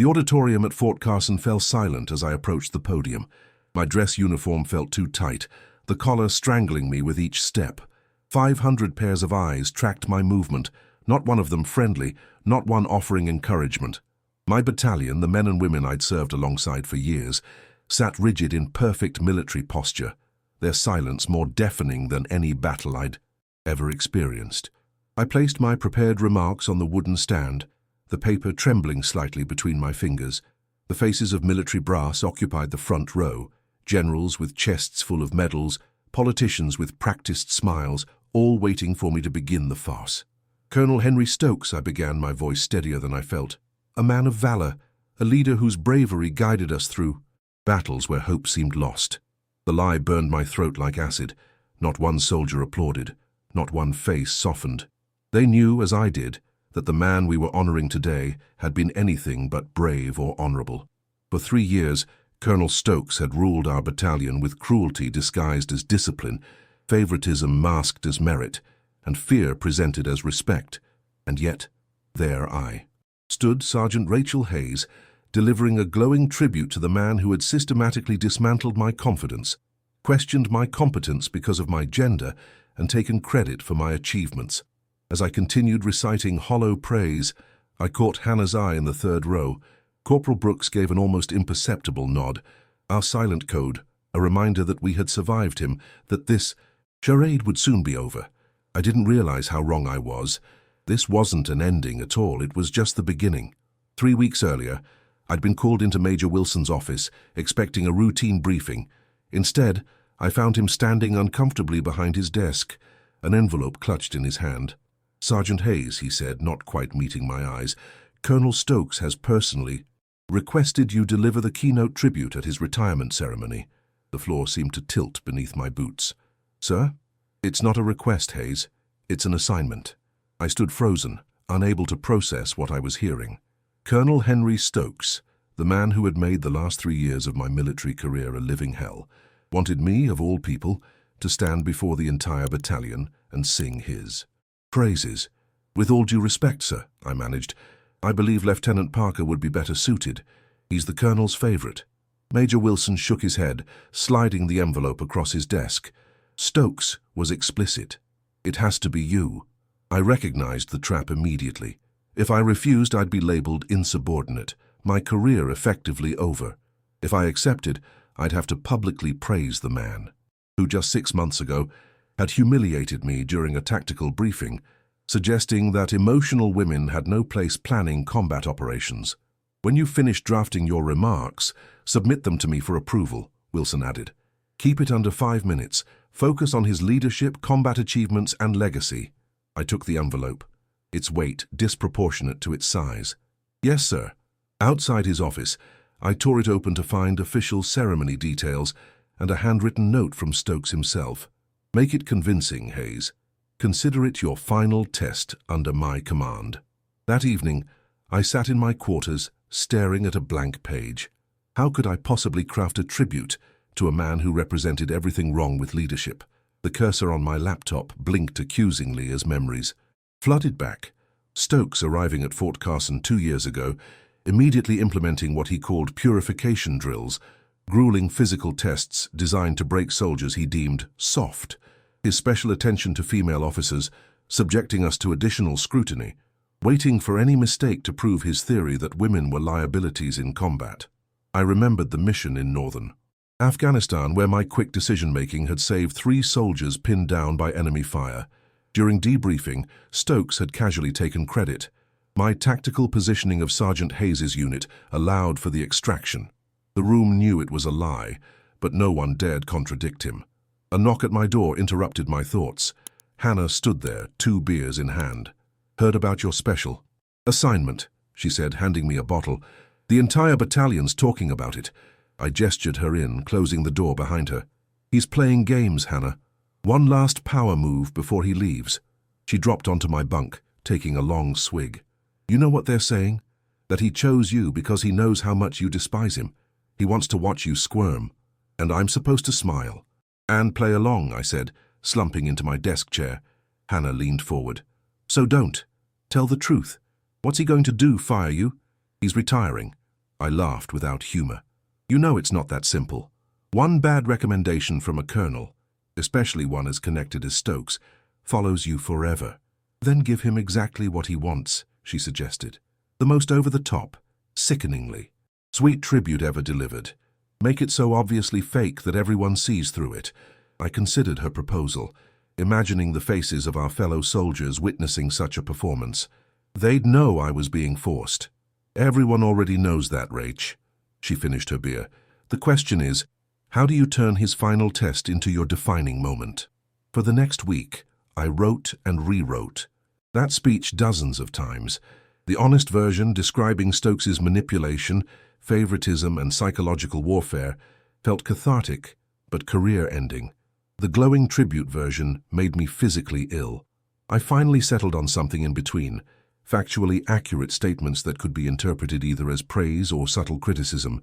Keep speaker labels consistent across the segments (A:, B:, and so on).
A: The auditorium at Fort Carson fell silent as I approached the podium. My dress uniform felt too tight, the collar strangling me with each step. 500 pairs of eyes tracked my movement, not one of them friendly, not one offering encouragement. My battalion, the men and women I'd served alongside for years, sat rigid in perfect military posture, their silence more deafening than any battle I'd ever experienced. I placed my prepared remarks on the wooden stand, the paper trembling slightly between my fingers. The faces of military brass occupied the front row, generals with chests full of medals, politicians with practiced smiles, all waiting for me to begin the farce. "Colonel Henry Stokes," I began, my voice steadier than I felt. "A man of valor, a leader whose bravery guided us through battles where hope seemed lost." The lie burned my throat like acid. Not one soldier applauded, not one face softened. They knew, as I did, that the man we were honoring today had been anything but brave or honorable. For 3 years, Colonel Stokes had ruled our battalion with cruelty disguised as discipline, favoritism masked as merit, and fear presented as respect. And yet, there I stood, Sergeant Rachel Hayes, delivering a glowing tribute to the man who had systematically dismantled my confidence, questioned my competence because of my gender, and taken credit for my achievements. As I continued reciting hollow praise, I caught Hannah's eye in the third row. Corporal Brooks gave an almost imperceptible nod. Our silent code, a reminder that we had survived him, that this charade would soon be over. I didn't realize how wrong I was. This wasn't an ending at all, it was just the beginning. 3 weeks earlier, I'd been called into Major Wilson's office, expecting a routine briefing. Instead, I found him standing uncomfortably behind his desk, an envelope clutched in his hand. "Sergeant Hayes," he said, not quite meeting my eyes, "Colonel Stokes has personally requested you deliver the keynote tribute at his retirement ceremony." The floor seemed to tilt beneath my boots. "Sir? It's not a request, Hayes. It's an assignment." I stood frozen, unable to process what I was hearing. Colonel Henry Stokes, the man who had made the last 3 years of my military career a living hell, wanted me, of all people, to stand before the entire battalion and sing his praises. "With all due respect, sir," I managed, "I believe Lieutenant Parker would be better suited. He's the Colonel's favorite." Major Wilson shook his head, sliding the envelope across his desk. Stokes was explicit. "It has to be you." I recognized the trap immediately. If I refused, I'd be labeled insubordinate, my career effectively over. If I accepted, I'd have to publicly praise the man, who just 6 months ago had humiliated me during a tactical briefing, suggesting that emotional women had no place planning combat operations. "When you finish drafting your remarks, submit them to me for approval," Wilson added. "Keep it under 5 minutes. Focus on his leadership, combat achievements, and legacy." I took the envelope, its weight disproportionate to its size. "Yes, sir." Outside his office, I tore it open to find official ceremony details and a handwritten note from Stokes himself. "Make it convincing, Hayes. Consider it your final test under my command." That evening, I sat in my quarters, staring at a blank page. How could I possibly craft a tribute to a man who represented everything wrong with leadership? The cursor on my laptop blinked accusingly as memories flooded back. Stokes arriving at Fort Carson 2 years ago, immediately implementing what he called purification drills, grueling physical tests designed to break soldiers he deemed soft. His special attention to female officers, subjecting us to additional scrutiny, waiting for any mistake to prove his theory that women were liabilities in combat. I remembered the mission in northern Afghanistan, where my quick decision-making had saved 3 soldiers pinned down by enemy fire. During debriefing, Stokes had casually taken credit. My tactical positioning of Sergeant Hayes's unit allowed for the extraction. The room knew it was a lie, but no one dared contradict him. A knock at my door interrupted my thoughts. Hannah stood there, 2 beers in hand. "Heard about your special assignment," she said, handing me a bottle. "The entire battalion's talking about it." I gestured her in, closing the door behind her. "He's playing games, Hannah. One last power move before he leaves." She dropped onto my bunk, taking a long swig. "You know what they're saying? That he chose you because he knows how much you despise him. He wants to watch you squirm. And I'm supposed to smile and play along," I said, slumping into my desk chair. Hannah leaned forward. "So don't. Tell the truth. What's he going to do, fire you? He's retiring. I laughed without humor. You know it's not that simple. One bad recommendation from a colonel, especially one as connected as Stokes, follows you forever. Then give him exactly what he wants, she suggested. The most over-the-top, sickeningly sweet tribute ever delivered. Make it so obviously fake that everyone sees through it. I considered her proposal, imagining the faces of our fellow soldiers witnessing such a performance. They'd know I was being forced. Everyone already knows that, Rach. She finished her beer. The question is, how do you turn his final test into your defining moment? For the next week, I wrote and rewrote that speech dozens of times. The honest version, describing Stokes's manipulation, favoritism, and psychological warfare, felt cathartic, but career-ending. The glowing tribute version made me physically ill. I finally settled on something in between, factually accurate statements that could be interpreted either as praise or subtle criticism,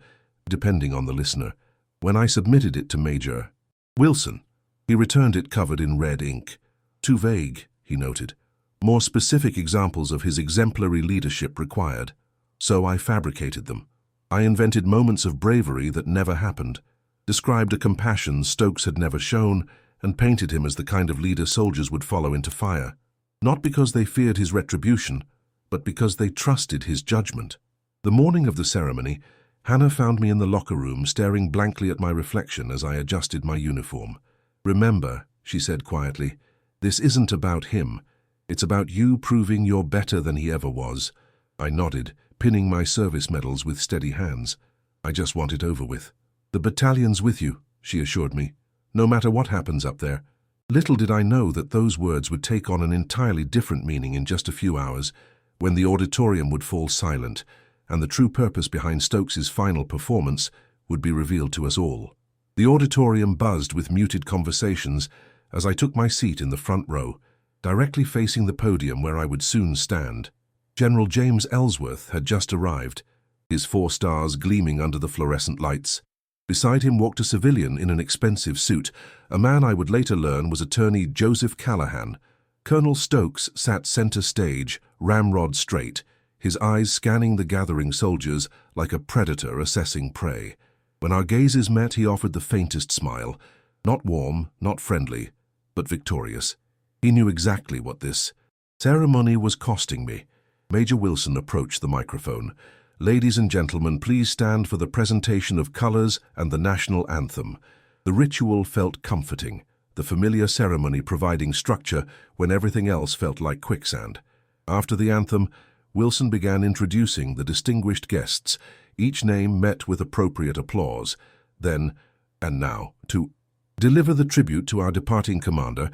A: depending on the listener. When I submitted it to Major Wilson, he returned it covered in red ink. Too vague, he noted. More specific examples of his exemplary leadership required. So I fabricated them. I invented moments of bravery that never happened, described a compassion Stokes had never shown, and painted him as the kind of leader soldiers would follow into fire. Not because they feared his retribution, but because they trusted his judgment. The morning of the ceremony, Hannah found me in the locker room staring blankly at my reflection as I adjusted my uniform. "Remember," she said quietly, "this isn't about him. It's about you proving you're better than he ever was." I nodded, pinning my service medals with steady hands. I just want it over with. "The battalion's with you," she assured me, "no matter what happens up there." Little did I know that those words would take on an entirely different meaning in just a few hours, when the auditorium would fall silent, and the true purpose behind Stokes's final performance would be revealed to us all. The auditorium buzzed with muted conversations as I took my seat in the front row, directly facing the podium where I would soon stand. General James Ellsworth had just arrived, his 4 stars gleaming under the fluorescent lights. Beside him walked a civilian in an expensive suit, a man I would later learn was Attorney Joseph Callahan. Colonel Stokes sat center stage, ramrod straight, his eyes scanning the gathering soldiers like a predator assessing prey. When our gazes met, he offered the faintest smile, not warm, not friendly, but victorious. He knew exactly what this ceremony was costing me. Major Wilson approached the microphone. "Ladies and gentlemen, please stand for the presentation of colors and the national anthem." The ritual felt comforting, the familiar ceremony providing structure when everything else felt like quicksand. After the anthem, Wilson began introducing the distinguished guests, each name met with appropriate applause. Then, and now, to deliver the tribute to our departing commander,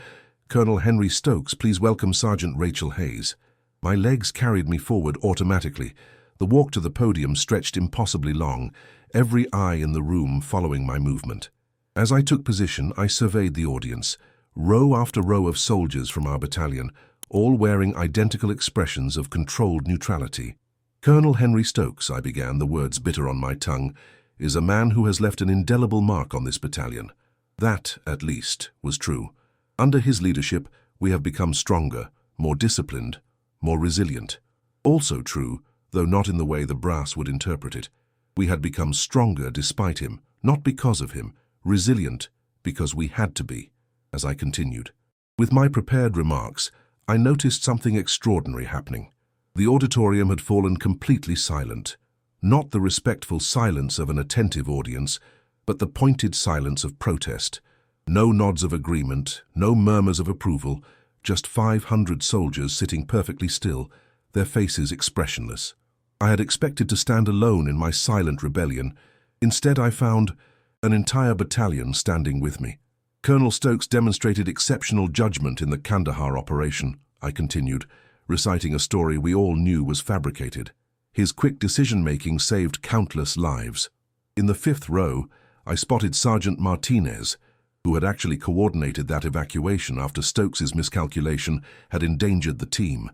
A: Colonel Henry Stokes, please welcome Sergeant Rachel Hayes. My legs carried me forward automatically. The walk to the podium stretched impossibly long, every eye in the room following my movement. As I took position, I surveyed the audience, row after row of soldiers from our battalion, all wearing identical expressions of controlled neutrality. "Colonel Henry Stokes," I began, the words bitter on my tongue, "is a man who has left an indelible mark on this battalion." That, at least, was true. Under his leadership, we have become stronger, more disciplined, more resilient. Also true, though not in the way the brass would interpret it. We had become stronger despite him, not because of him, resilient because we had to be. As I continued, with my prepared remarks, I noticed something extraordinary happening. The auditorium had fallen completely silent. Not the respectful silence of an attentive audience, but the pointed silence of protest. No nods of agreement, no murmurs of approval, just 500 soldiers sitting perfectly still, their faces expressionless. I had expected to stand alone in my silent rebellion. Instead, I found an entire battalion standing with me. "Colonel Stokes demonstrated exceptional judgment in the Kandahar operation," I continued, reciting a story we all knew was fabricated. "His quick decision-making saved countless lives." In the 5th row, I spotted Sergeant Martinez, who had actually coordinated that evacuation after Stokes's miscalculation had endangered the team.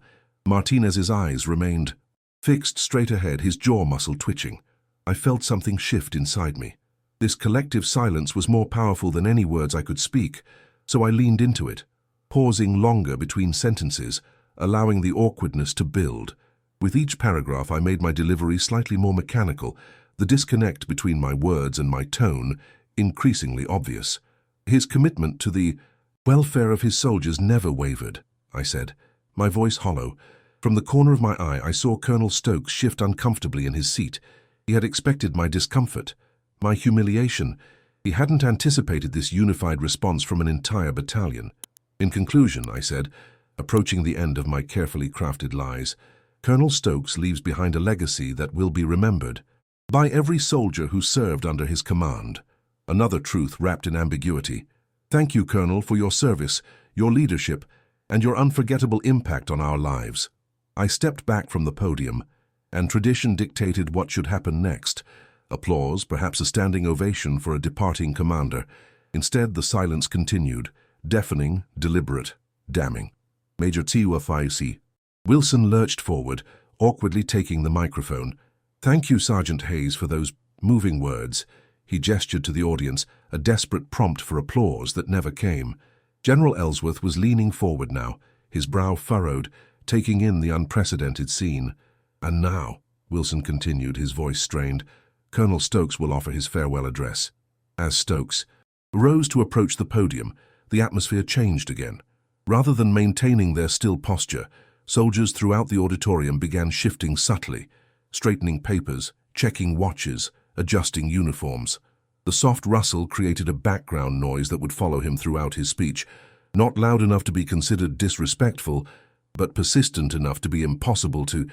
A: Martinez's eyes remained fixed straight ahead, his jaw muscle twitching. I felt something shift inside me. This collective silence was more powerful than any words I could speak, so I leaned into it, pausing longer between sentences, allowing the awkwardness to build. With each paragraph, I made my delivery slightly more mechanical, the disconnect between my words and my tone increasingly obvious. His commitment to the welfare of his soldiers never wavered, I said, my voice hollow. From the corner of my eye, I saw Colonel Stokes shift uncomfortably in his seat. He had expected my discomfort, my humiliation. He hadn't anticipated this unified response from an entire battalion. In conclusion, I said, approaching the end of my carefully crafted lies, Colonel Stokes leaves behind a legacy that will be remembered by every soldier who served under his command. Another truth wrapped in ambiguity. Thank you, Colonel, for your service, your leadership, and your unforgettable impact on our lives. I stepped back from the podium, and tradition dictated what should happen next. Applause, perhaps a standing ovation for a departing commander. Instead, the silence continued, deafening, deliberate, damning. Major Tiwa Fayusi. Wilson lurched forward, awkwardly taking the microphone. Thank you, Sergeant Hayes, for those moving words. He gestured to the audience, a desperate prompt for applause that never came. General Ellsworth was leaning forward now, his brow furrowed, taking in the unprecedented scene. And now, Wilson continued, his voice strained, Colonel Stokes will offer his farewell address. As Stokes rose to approach the podium, the atmosphere changed again. Rather than maintaining their still posture, soldiers throughout the auditorium began shifting subtly, straightening papers, checking watches, adjusting uniforms. The soft rustle created a background noise that would follow him throughout his speech, not loud enough to be considered disrespectful, but persistent enough to be impossible to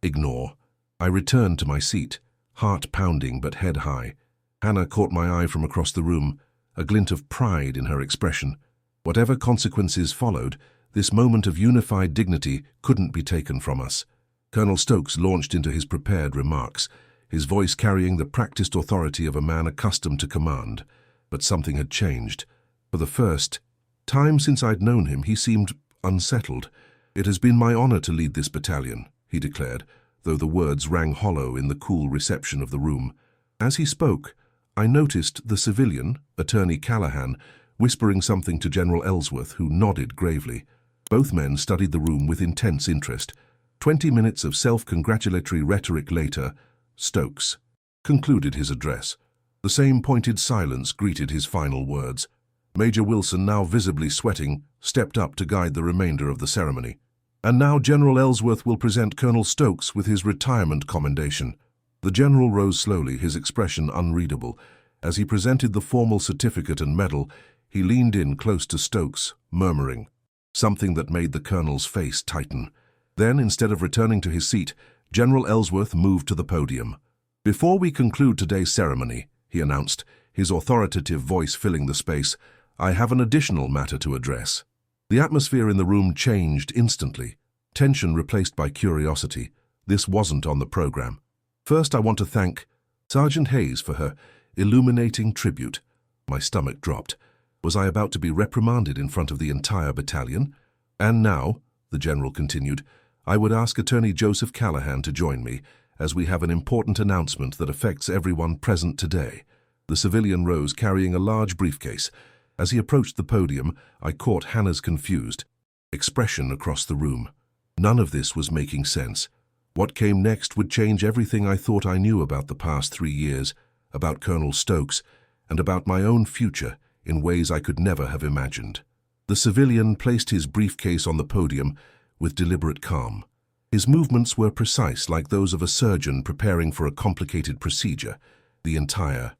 A: ignore. I returned to my seat, heart pounding but head high. Hannah caught my eye from across the room, a glint of pride in her expression. Whatever consequences followed, this moment of unified dignity couldn't be taken from us. Colonel Stokes launched into his prepared remarks, his voice carrying the practiced authority of a man accustomed to command. But something had changed. For the first time since I'd known him, he seemed unsettled. It has been my honor to lead this battalion, he declared, though the words rang hollow in the cool reception of the room. As he spoke, I noticed the civilian, Attorney Callahan, whispering something to General Ellsworth, who nodded gravely. Both men studied the room with intense interest. 20 minutes of self-congratulatory rhetoric later, Stokes concluded his address. The same pointed silence greeted his final words. Major Wilson, now visibly sweating, stepped up to guide the remainder of the ceremony. And now General Ellsworth will present Colonel Stokes with his retirement commendation. The general rose slowly, his expression unreadable. As he presented the formal certificate and medal, he leaned in close to Stokes, murmuring something that made the colonel's face tighten. Then, instead of returning to his seat, General Ellsworth moved to the podium. Before we conclude today's ceremony, he announced, his authoritative voice filling the space, I have an additional matter to address. The atmosphere in the room changed instantly, tension replaced by curiosity. This wasn't on the program. First, I want to thank Sergeant Hayes for her illuminating tribute. My stomach dropped. Was I about to be reprimanded in front of the entire battalion? And now, the general continued, I would ask Attorney Joseph Callahan to join me, as we have an important announcement that affects everyone present today. The civilian rose, carrying a large briefcase. As he approached the podium, I caught Hannah's confused expression across the room. None of this was making sense. What came next would change everything I thought I knew about the past 3 years, about Colonel Stokes, and about my own future in ways I could never have imagined. The civilian placed his briefcase on the podium with deliberate calm. His movements were precise, like those of a surgeon preparing for a complicated procedure. The entire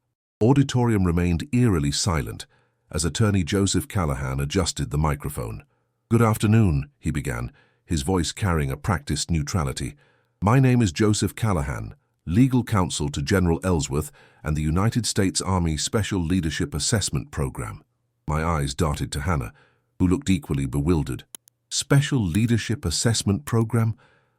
A: auditorium remained eerily silent as Attorney Joseph Callahan adjusted the microphone. Good afternoon, he began, his voice carrying a practiced neutrality. My name is Joseph Callahan, legal counsel to General Ellsworth and the United States Army Special Leadership Assessment Program. My eyes darted to Hannah, who looked equally bewildered. Special Leadership Assessment Program?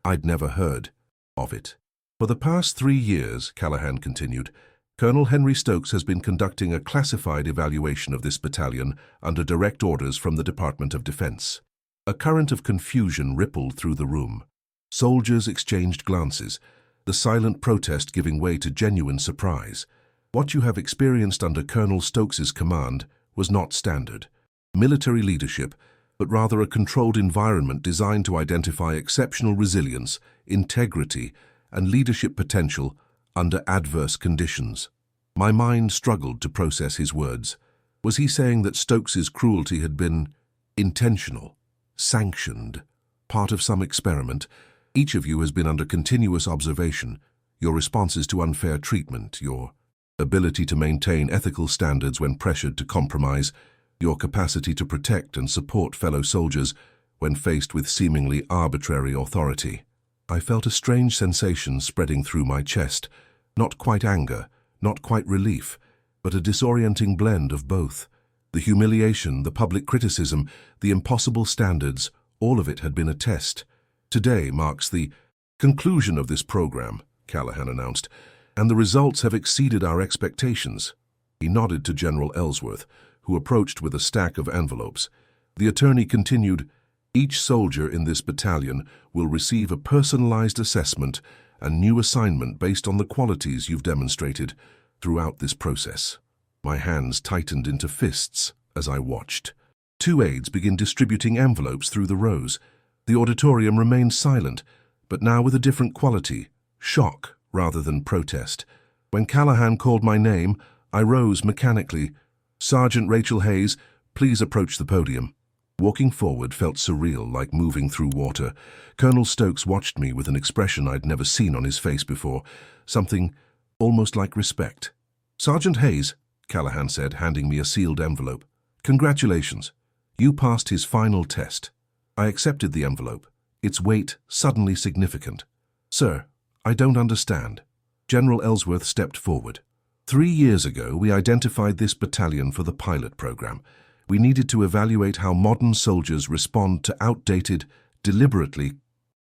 A: I'd never heard of it. For the past 3 years, Callahan continued, Colonel Henry Stokes has been conducting a classified evaluation of this battalion under direct orders from the Department of Defense. A current of confusion rippled through the room. Soldiers exchanged glances, the silent protest giving way to genuine surprise. What you have experienced under Colonel Stokes's command was not standard military leadership, but rather a controlled environment designed to identify exceptional resilience, integrity, and leadership potential under adverse conditions. My mind struggled to process his words. Was he saying that Stokes's cruelty had been intentional, sanctioned, part of some experiment? Each of you has been under continuous observation. Your responses to unfair treatment, your ability to maintain ethical standards when pressured to compromise, your capacity to protect and support fellow soldiers when faced with seemingly arbitrary authority. I felt a strange sensation spreading through my chest, not quite anger, not quite relief, but a disorienting blend of both. The humiliation, the public criticism, the impossible standards, all of it had been a test. Today marks the conclusion of this program, Callahan announced, and the results have exceeded our expectations. He nodded to General Ellsworth, who approached with a stack of envelopes. The attorney continued, "Each soldier in this battalion will receive a personalized assessment and new assignment based on the qualities you've demonstrated throughout this process." My hands tightened into fists as I watched. Two aides began distributing envelopes through the rows. The auditorium remained silent, but now with a different quality, shock rather than protest. When Callahan called my name, I rose mechanically. "Sergeant Rachel Hayes, please approach the podium." Walking forward felt surreal, like moving through water. Colonel Stokes watched me with an expression I'd never seen on his face before, something almost like respect. "Sergeant Hayes," Callahan said, handing me a sealed envelope. "Congratulations. You passed his final test." I accepted the envelope, its weight suddenly significant. "Sir, I don't understand." General Ellsworth stepped forward. 3 years ago, we identified this battalion for the pilot program. We needed to evaluate how modern soldiers respond to outdated, deliberately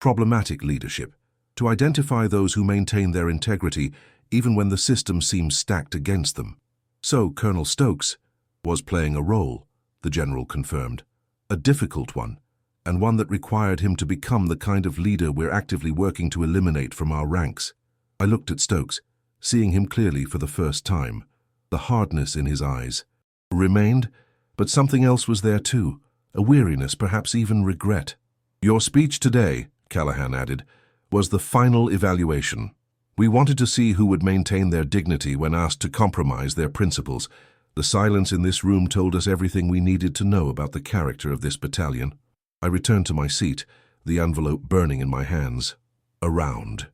A: problematic leadership, to identify those who maintain their integrity even when the system seems stacked against them. So Colonel Stokes was playing a role, the general confirmed, a difficult one, and one that required him to become the kind of leader we're actively working to eliminate from our ranks. I looked at Stokes, seeing him clearly for the first time. The hardness in his eyes remained, but something else was there too, a weariness, perhaps even regret. "Your speech today," Callahan added, "was the final evaluation. We wanted to see who would maintain their dignity when asked to compromise their principles. The silence in this room told us everything we needed to know about the character of this battalion." I returned to my seat, the envelope burning in my hands. Around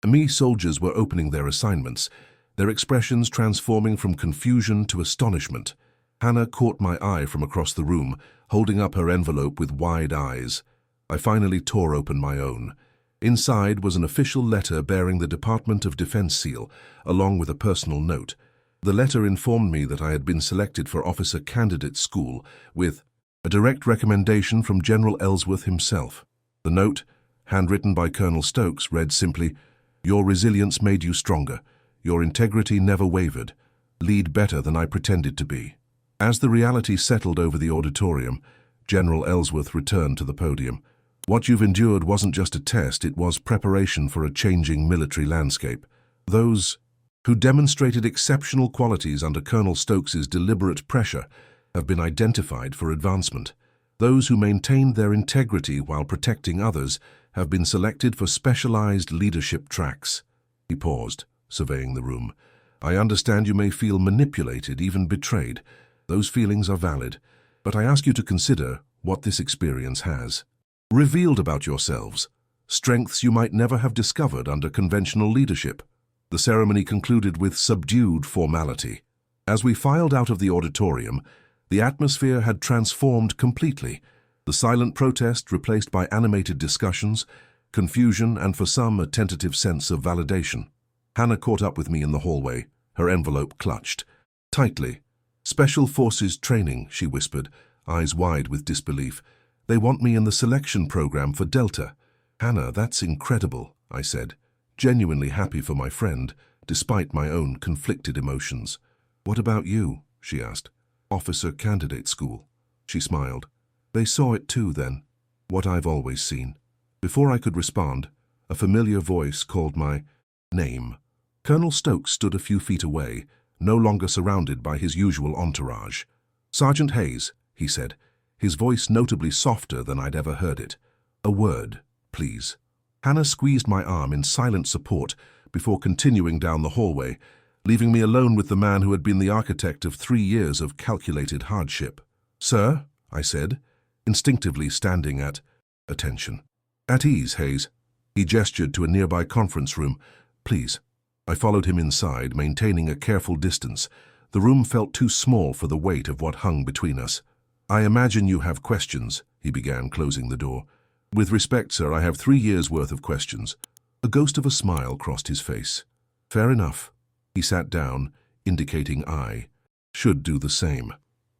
A: me, soldiers were opening their assignments, their expressions transforming from confusion to astonishment. Hannah caught my eye from across the room, holding up her envelope with wide eyes. I finally tore open my own. Inside was an official letter bearing the Department of Defense seal, along with a personal note. The letter informed me that I had been selected for Officer Candidate School, with a direct recommendation from General Ellsworth himself. The note, handwritten by Colonel Stokes, read simply, "Your resilience made you stronger. Your integrity never wavered. Lead better than I pretended to be." As the reality settled over the auditorium, General Ellsworth returned to the podium. "What you've endured wasn't just a test, it was preparation for a changing military landscape. Those who demonstrated exceptional qualities under Colonel Stokes's deliberate pressure have been identified for advancement. Those who maintained their integrity while protecting others have been selected for specialized leadership tracks." He paused, surveying the room. "I understand you may feel manipulated, even betrayed. Those feelings are valid, but I ask you to consider what this experience has revealed about yourselves, strengths you might never have discovered under conventional leadership." The ceremony concluded with subdued formality. As we filed out of the auditorium, the atmosphere had transformed completely. The silent protest replaced by animated discussions, confusion, and for some, a tentative sense of validation. Hannah caught up with me in the hallway, her envelope clutched tightly. "Special Forces training," she whispered, eyes wide with disbelief. "They want me in the selection program for Delta." "Hannah, that's incredible," I said, genuinely happy for my friend, despite my own conflicted emotions. "What about you?" she asked. "Officer Candidate School." She smiled. "They saw it too, then." "What I've always seen." Before I could respond, a familiar voice called my name. Colonel Stokes stood a few feet away, no longer surrounded by his usual entourage. "Sergeant Hayes," he said, his voice notably softer than I'd ever heard it. "A word, please." Hannah squeezed my arm in silent support before continuing down the hallway, leaving me alone with the man who had been the architect of 3 years of calculated hardship. "Sir," I said, instinctively standing at attention. "At ease, Hayes." He gestured to a nearby conference room. "Please." I followed him inside, maintaining a careful distance. The room felt too small for the weight of what hung between us. "I imagine you have questions," he began, closing the door. "With respect, sir, I have 3 years' worth of questions." A ghost of a smile crossed his face. "Fair enough." He sat down, indicating I should do the same.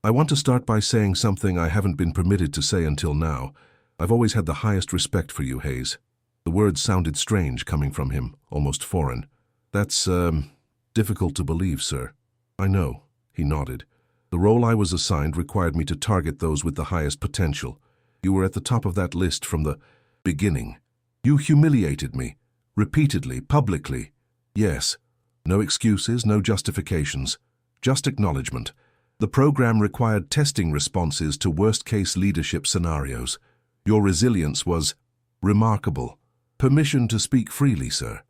A: "I want to start by saying something I haven't been permitted to say until now. I've always had the highest respect for you, Hayes." The words sounded strange coming from him, almost foreign. "That's, difficult to believe, sir." "I know," he nodded. "The role I was assigned required me to target those with the highest potential. You were at the top of that list from the beginning. You humiliated me, repeatedly, publicly. Yes. No excuses, no justifications, just acknowledgement. The program required testing responses to worst-case leadership scenarios. Your resilience was remarkable. Permission to speak freely, sir.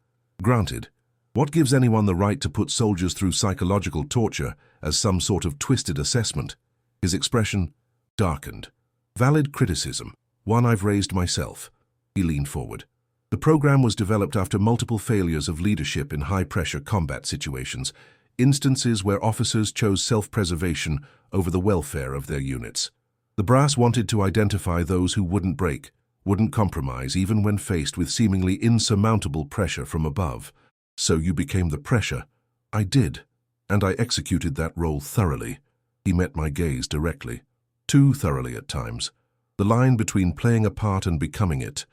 A: Granted. What gives anyone the right to put soldiers through psychological torture as some sort of twisted assessment?" His expression darkened. "Valid criticism, one I've raised myself." He leaned forward. "The program was developed after multiple failures of leadership in high-pressure combat situations, instances where officers chose self-preservation over the welfare of their units. The brass wanted to identify those who wouldn't break, wouldn't compromise, even when faced with seemingly insurmountable pressure from above. So you became the pressure." "I did, and I executed that role thoroughly." He met my gaze directly. Too thoroughly at times. The line between playing a part and becoming it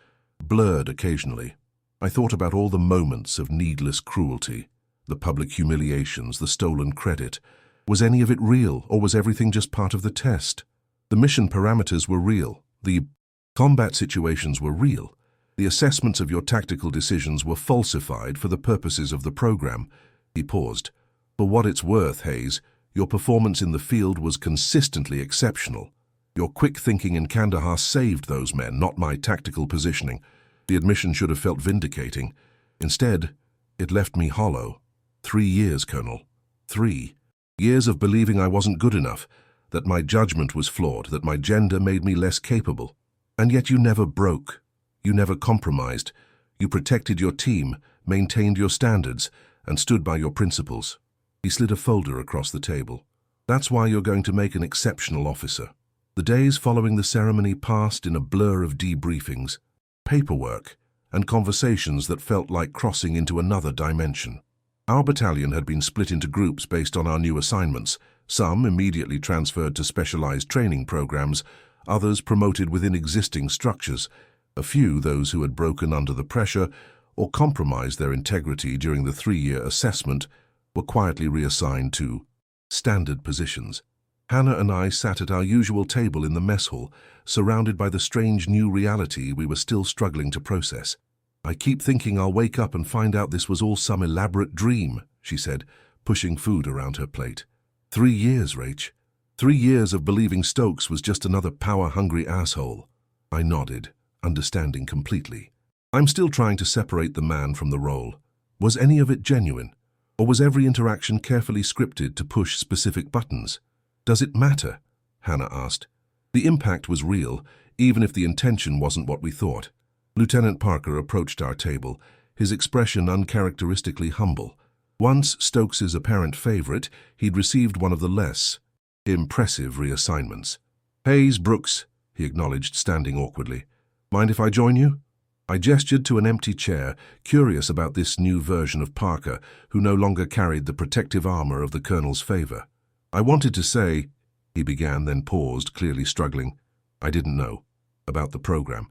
A: blurred occasionally. I thought about all the moments of needless cruelty, the public humiliations, the stolen credit. Was any of it real, or was everything just part of the test? The mission parameters were real. The combat situations were real. The assessments of your tactical decisions were falsified for the purposes of the program. He paused. "For what it's worth, Hayes, your performance in the field was consistently exceptional. Your quick thinking in Kandahar saved those men, not my tactical positioning. The admission should have felt vindicating. Instead, it left me hollow. 3 years, Colonel. 3 years of believing I wasn't good enough, that my judgment was flawed, that my gender made me less capable. And yet you never broke. You never compromised. You protected your team, maintained your standards, and stood by your principles." He slid a folder across the table. "That's why you're going to make an exceptional officer." The days following the ceremony passed in a blur of debriefings, paperwork, and conversations that felt like crossing into another dimension. Our battalion had been split into groups based on our new assignments, some immediately transferred to specialized training programs, others promoted within existing structures, a few those who had broken under the pressure or compromised their integrity during the 3-year assessment were quietly reassigned to standard positions. Hannah and I sat at our usual table in the mess hall, surrounded by the strange new reality we were still struggling to process. "I keep thinking I'll wake up and find out this was all some elaborate dream," she said, pushing food around her plate. 3 years, Rach. 3 years of believing Stokes was just another power-hungry asshole." I nodded, understanding completely. "I'm still trying to separate the man from the role. Was any of it genuine? Or was every interaction carefully scripted to push specific buttons? Does it matter?" Hannah asked. "The impact was real, even if the intention wasn't what we thought." Lieutenant Parker approached our table, his expression uncharacteristically humble. Once Stokes's apparent favorite, he'd received one of the less impressive reassignments. "Hayes, Brooks," he acknowledged, standing awkwardly. "Mind if I join you?" I gestured to an empty chair, curious about this new version of Parker, who no longer carried the protective armor of the colonel's favor. "I wanted to say," he began, then paused, clearly struggling. "I didn't know about the program.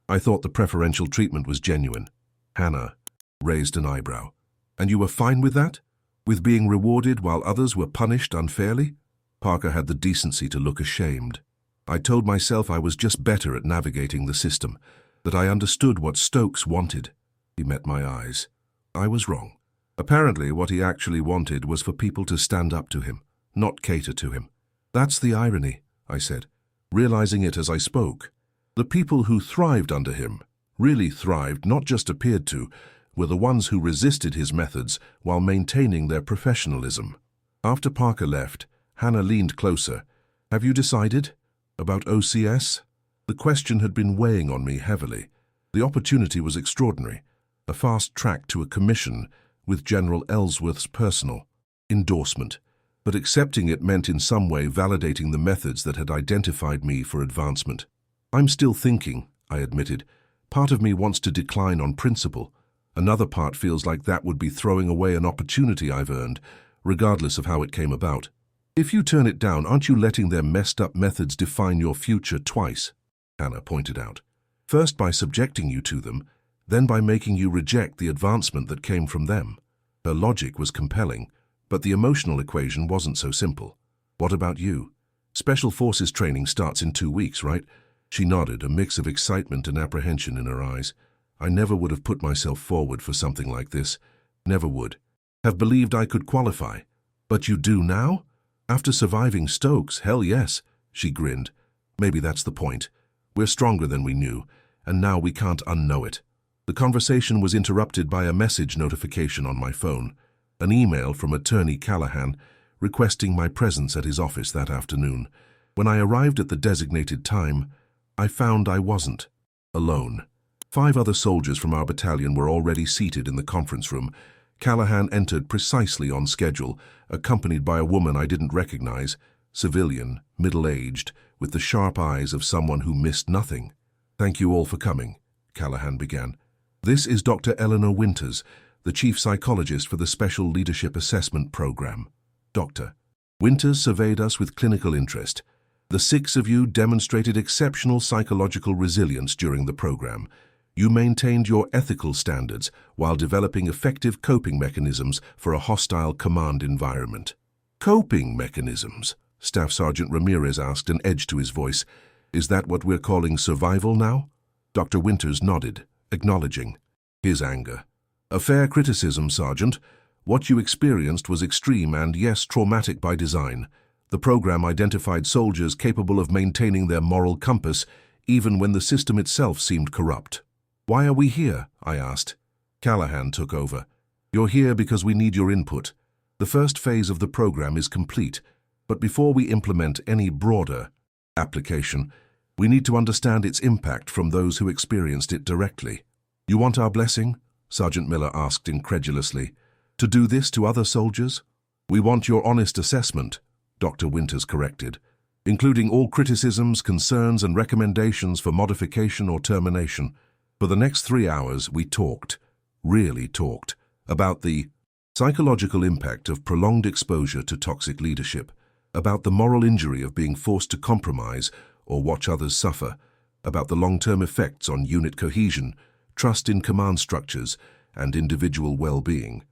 A: I thought the preferential treatment was genuine." Hannah raised an eyebrow. "And you were fine with that? With being rewarded while others were punished unfairly?" Parker had the decency to look ashamed. "I told myself I was just better at navigating the system, that I understood what Stokes wanted." He met my eyes. I was wrong. Apparently what he actually wanted was for people to stand up to him, not cater to him. "That's the irony," I said. realizing it as I spoke. The people who thrived under him, really thrived, not just appeared to, were the ones who resisted his methods while maintaining their professionalism. After Parker left, Hannah leaned closer. "Have you decided? About OCS?" The question had been weighing on me heavily. The opportunity was extraordinary, a fast track to a commission with General Ellsworth's personal endorsement. But accepting it meant in some way validating the methods that had identified me for advancement. "I'm still thinking," I admitted. "Part of me wants to decline on principle. Another part feels like that would be throwing away an opportunity I've earned, regardless of how it came about." "If you turn it down, aren't you letting their messed-up methods define your future twice?" Hannah pointed out. "First by subjecting you to them, then by making you reject the advancement that came from them." Her logic was compelling, but the emotional equation wasn't so simple. "What about you? Special Forces training starts in 2 weeks, right?" She nodded, a mix of excitement and apprehension in her eyes. "I never would have put myself forward for something like this. Never would. Have believed I could qualify. But you do now? After surviving Stokes, hell yes," she grinned. "Maybe that's the point. We're stronger than we knew, and now we can't unknow it." The conversation was interrupted by a message notification on my phone, an email from Attorney Callahan requesting my presence at his office that afternoon. When I arrived at the designated time, I found I wasn't alone. 5 other soldiers from our battalion were already seated in the conference room. Callahan entered precisely on schedule, accompanied by a woman I didn't recognize, civilian, middle-aged, with the sharp eyes of someone who missed nothing. "Thank you all for coming," Callahan began. "This is Dr. Eleanor Winters, the chief psychologist for the Special Leadership Assessment Program." Dr. Winters surveyed us with clinical interest. "The 6 of you demonstrated exceptional psychological resilience during the program. You maintained your ethical standards while developing effective coping mechanisms for a hostile command environment." "Coping mechanisms?" Staff Sergeant Ramirez asked, an edge to his voice. "Is that what we're calling survival now?" Dr. Winters nodded, acknowledging his anger. "A fair criticism, Sergeant. What you experienced was extreme and, yes, traumatic by design. The program identified soldiers capable of maintaining their moral compass even when the system itself seemed corrupt." "Why are we here?" I asked. Callahan took over. "You're here because we need your input. The first phase of the program is complete, but before we implement any broader application, we need to understand its impact from those who experienced it directly." "You want our blessing?" Sergeant Miller asked incredulously. "To do this to other soldiers?" "We want your honest assessment," Dr. Winters corrected, "including all criticisms, concerns, and recommendations for modification or termination." For the next 3 hours, we talked, really talked, about the psychological impact of prolonged exposure to toxic leadership, about the moral injury of being forced to compromise or watch others suffer, about the long-term effects on unit cohesion, trust in command structures, and individual well-being.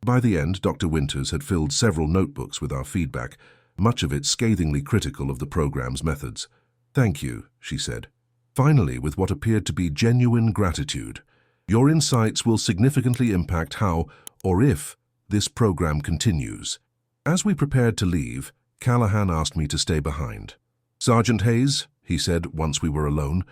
A: By the end, Dr. Winters had filled several notebooks with our feedback, much of it scathingly critical of the program's methods. "Thank you," she said. Finally, with what appeared to be genuine gratitude, "Your insights will significantly impact how, or if, this program continues." As we prepared to leave, Callahan asked me to stay behind. "Sergeant Hayes," he said once we were alone,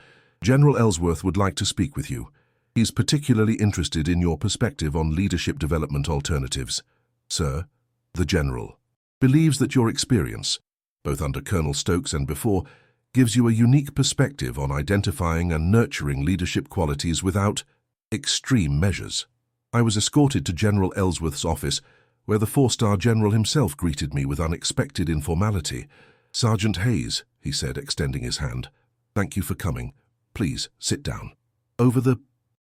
A: "General Ellsworth would like to speak with you. He's particularly interested in your perspective on leadership development alternatives." "Sir," the General believes that your experience, both under Colonel Stokes and before, gives you a unique perspective on identifying and nurturing leadership qualities without extreme measures. I was escorted to General Ellsworth's office, where the 4-star general himself greeted me with unexpected informality. "Sergeant Hayes," he said, extending his hand, "thank you for coming. Please sit down." Over the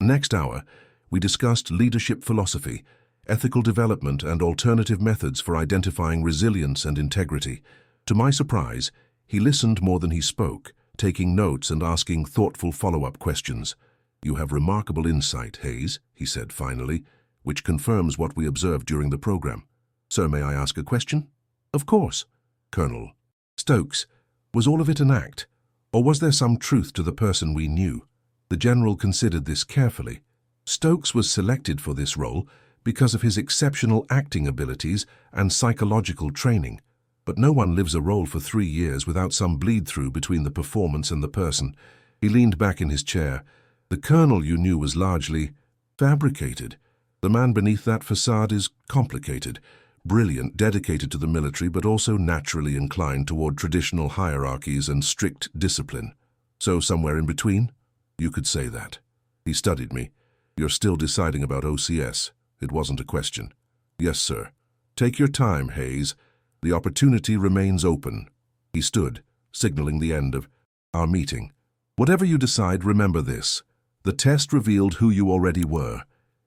A: next hour, we discussed leadership philosophy, ethical development, and alternative methods for identifying resilience and integrity. To my surprise, he listened more than he spoke, taking notes and asking thoughtful follow-up questions. "You have remarkable insight, Hayes," he said finally, "which confirms what we observed during the program. So may I ask a question?" "Of course." "Colonel Stokes, was all of it an act, or was there some truth to the person we knew?" The general considered this carefully. Stokes was selected for this role because of his exceptional acting abilities and psychological training. But no one lives a role for 3 years without some bleed-through between the performance and the person. He leaned back in his chair. The colonel you knew was largely fabricated. The man beneath that facade is complicated, brilliant, dedicated to the military, but also naturally inclined toward traditional hierarchies and strict discipline. So somewhere in between? You could say that. He studied me. You're still deciding about OCS. It wasn't a question. Yes, sir. Take your time, Hayes. The opportunity remains open. He stood, signaling the end of our meeting. Whatever you decide, remember this. The test revealed who you already were.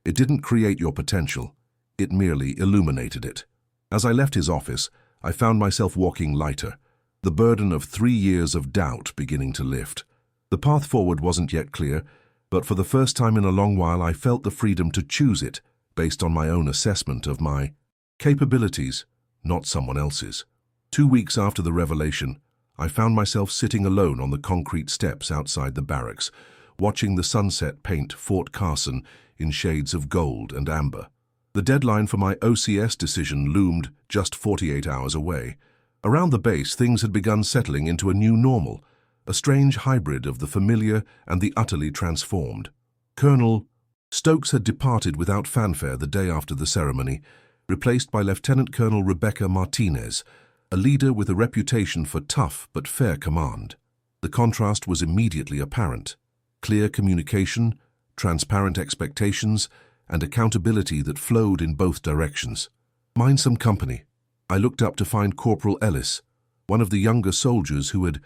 A: It didn't create your potential. It merely illuminated it. As I left his office, I found myself walking lighter, the burden of 3 years of doubt beginning to lift. The path forward wasn't yet clear, but for the first time in a long while I felt the freedom to choose it based on my own assessment of my capabilities, not someone else's. 2 weeks after the revelation, I found myself sitting alone on the concrete steps outside the barracks, watching the sunset paint Fort Carson in shades of gold and amber. The deadline for my OCS decision loomed just 48 hours away. Around the base, things had begun settling into a new normal, a strange hybrid of the familiar and the utterly transformed. Colonel Stokes had departed without fanfare the day after the ceremony, replaced by Lieutenant Colonel Rebecca Martinez, a leader with a reputation for tough but fair command. The contrast was immediately apparent. Clear communication, transparent expectations, and accountability that flowed in both directions. Mind some company. I looked up to find Corporal Ellis, one of the younger soldiers who had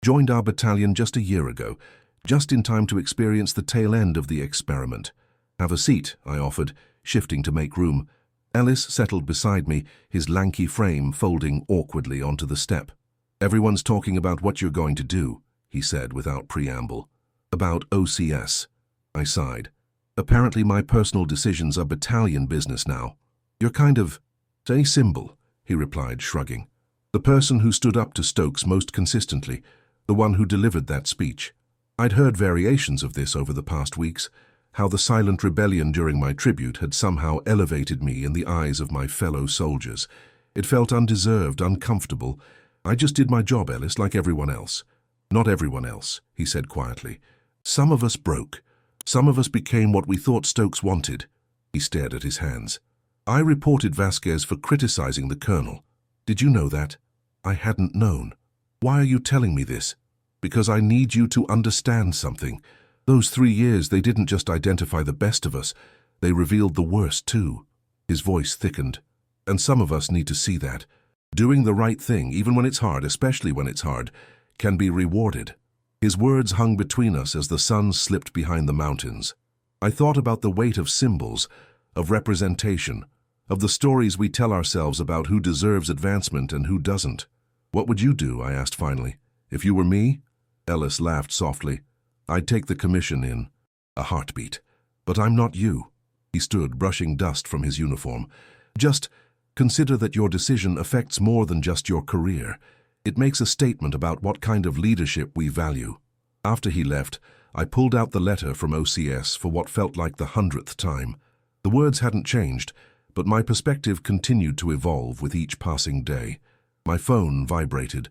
A: joined our battalion just a year ago, just in time to experience the tail end of the experiment. Have a seat, I offered, shifting to make room. Ellis settled beside me, his lanky frame folding awkwardly onto the step. Everyone's talking about what you're going to do, he said without preamble. About OCS. I sighed. Apparently my personal decisions are battalion business now. You're kind of a symbol, he replied, shrugging. The person who stood up to Stokes most consistently, the one who delivered that speech. I'd heard variations of this over the past weeks, how the silent rebellion during my tribute had somehow elevated me in the eyes of my fellow soldiers. It felt undeserved, uncomfortable. I just did my job, Ellis, like everyone else. Not everyone else, he said quietly. Some of us broke. Some of us became what we thought Stokes wanted. He stared at his hands. I reported Vasquez for criticizing the colonel. Did you know that? I hadn't known. Why are you telling me this? Because I need you to understand something. Those 3 years, they didn't just identify the best of us. They revealed the worst, too. His voice thickened. And some of us need to see that. Doing the right thing, even when it's hard, especially when it's hard, can be rewarded. His words hung between us as the sun slipped behind the mountains. I thought about the weight of symbols, of representation, of the stories we tell ourselves about who deserves advancement and who doesn't. What would you do, I asked finally, if you were me? Ellis laughed softly. I'd take the commission in a heartbeat. But I'm not you. He stood, brushing dust from his uniform. Just consider that your decision affects more than just your career. It makes a statement about what kind of leadership we value. After he left, I pulled out the letter from OCS for what felt like the 100th time. The words hadn't changed, but my perspective continued to evolve with each passing day. My phone vibrated.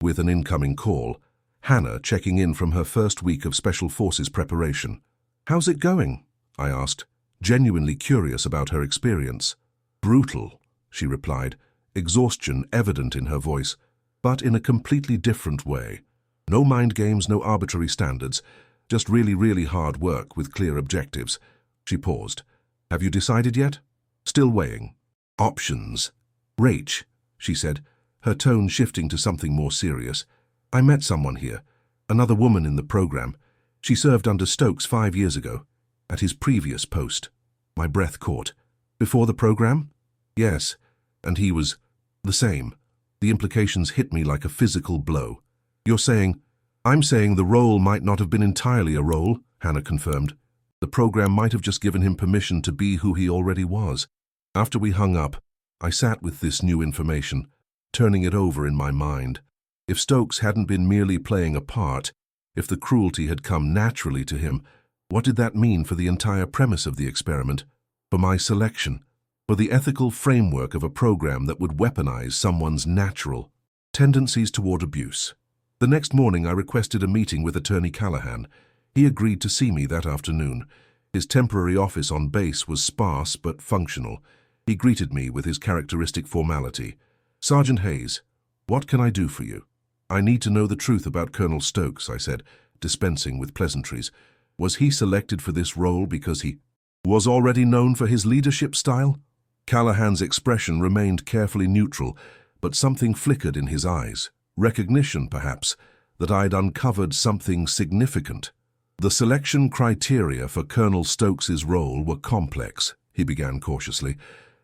A: With an incoming call, Hannah checking in from her first week of Special Forces preparation. How's it going? I asked, genuinely curious about her experience. Brutal, she replied, exhaustion evident in her voice, but in a completely different way. No mind games, no arbitrary standards, just really, really hard work with clear objectives. She paused. Have you decided yet? Still weighing. Options. Rach, she said, her tone shifting to something more serious. I met someone here, another woman in the program. She served under Stokes 5 years ago, at his previous post. My breath caught. Before the program? Yes, and he was the same. The implications hit me like a physical blow. You're saying, I'm saying the role might not have been entirely a role, Hannah confirmed. The program might have just given him permission to be who he already was. After we hung up, I sat with this new information, turning it over in my mind. If Stokes hadn't been merely playing a part, if the cruelty had come naturally to him, what did that mean for the entire premise of the experiment, for my selection? for the ethical framework of a program that would weaponize someone's natural tendencies toward abuse. The next morning, I requested a meeting with Attorney Callahan. He agreed to see me that afternoon. His temporary office on base was sparse but functional. He greeted me with his characteristic formality. "Sergeant Hayes, what can I do for you?" "I need to know the truth about Colonel Stokes," I said, dispensing with pleasantries. "Was he selected for this role because he was already known for his leadership style?" Callahan's expression remained carefully neutral, but something flickered in his eyes. Recognition, perhaps, that I'd uncovered something significant. "The selection criteria for Colonel Stokes's role were complex," he began cautiously.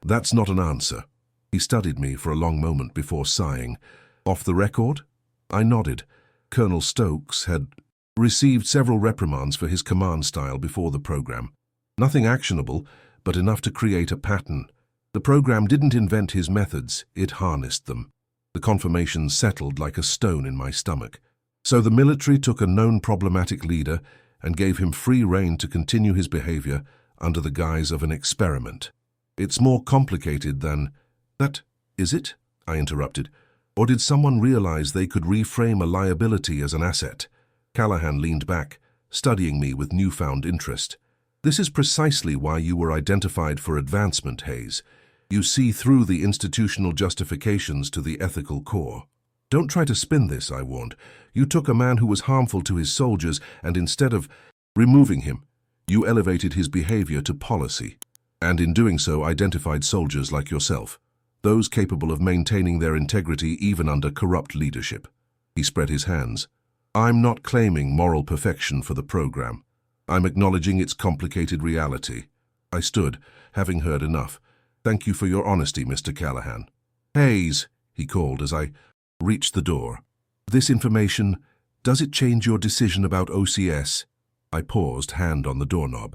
A: "That's not an answer." He studied me for a long moment before sighing. "Off the record?" I nodded. Colonel Stokes had received several reprimands for his command style before the program. Nothing actionable, but enough to create a pattern. The program didn't invent his methods, it harnessed them. The confirmation settled like a stone in my stomach. So the military took a known problematic leader and gave him free rein to continue his behavior under the guise of an experiment. "It's more complicated than that, is it?" I interrupted. "Or did someone realize they could reframe a liability as an asset?" Callahan leaned back, studying me with newfound interest. "This is precisely why you were identified for advancement, Hayes. You see through the institutional justifications to the ethical core. Don't try to spin this," I warned. "You took a man who was harmful to his soldiers, and instead of removing him, you elevated his behavior to policy, and in doing so identified soldiers like yourself, those capable of maintaining their integrity even under corrupt leadership." He spread his hands. "I'm not claiming moral perfection for the program. I'm acknowledging its complicated reality." I stood, having heard enough. "Thank you for your honesty, Mr. Callahan." "Hayes," he called as I reached the door. "This information, does it change your decision about OCS?" I paused, hand on the doorknob.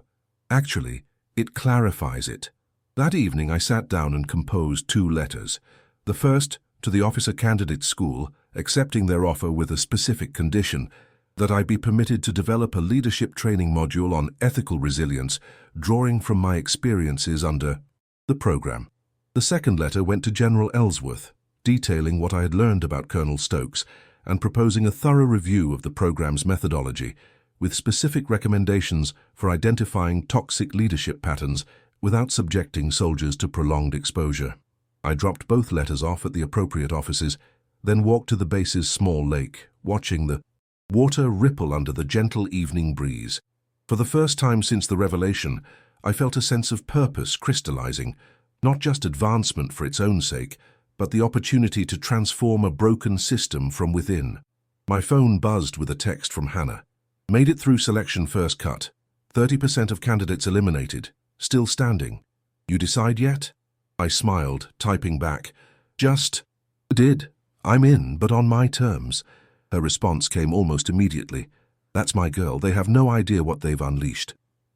A: "Actually, it clarifies it." That evening I sat down and composed 2 letters. The first to the Officer Candidate School, accepting their offer with a specific condition, that I be permitted to develop a leadership training module on ethical resilience, drawing from my experiences under the program. The second letter went to General Ellsworth, detailing what I had learned about Colonel Stokes and proposing a thorough review of the program's methodology, with specific recommendations for identifying toxic leadership patterns without subjecting soldiers to prolonged exposure. I dropped both letters off at the appropriate offices, then walked to the base's small lake, watching the water ripple under the gentle evening breeze. For the first time since the revelation, I felt a sense of purpose crystallizing, not just advancement for its own sake, but the opportunity to transform a broken system from within. My phone buzzed with a text from Hannah. "Made it through selection first cut. 30% of candidates eliminated. Still standing. You decide yet?" I smiled, typing back. "Just did. I'm in, but on my terms." Her response came almost immediately. "That's my girl. They have no idea what they've unleashed."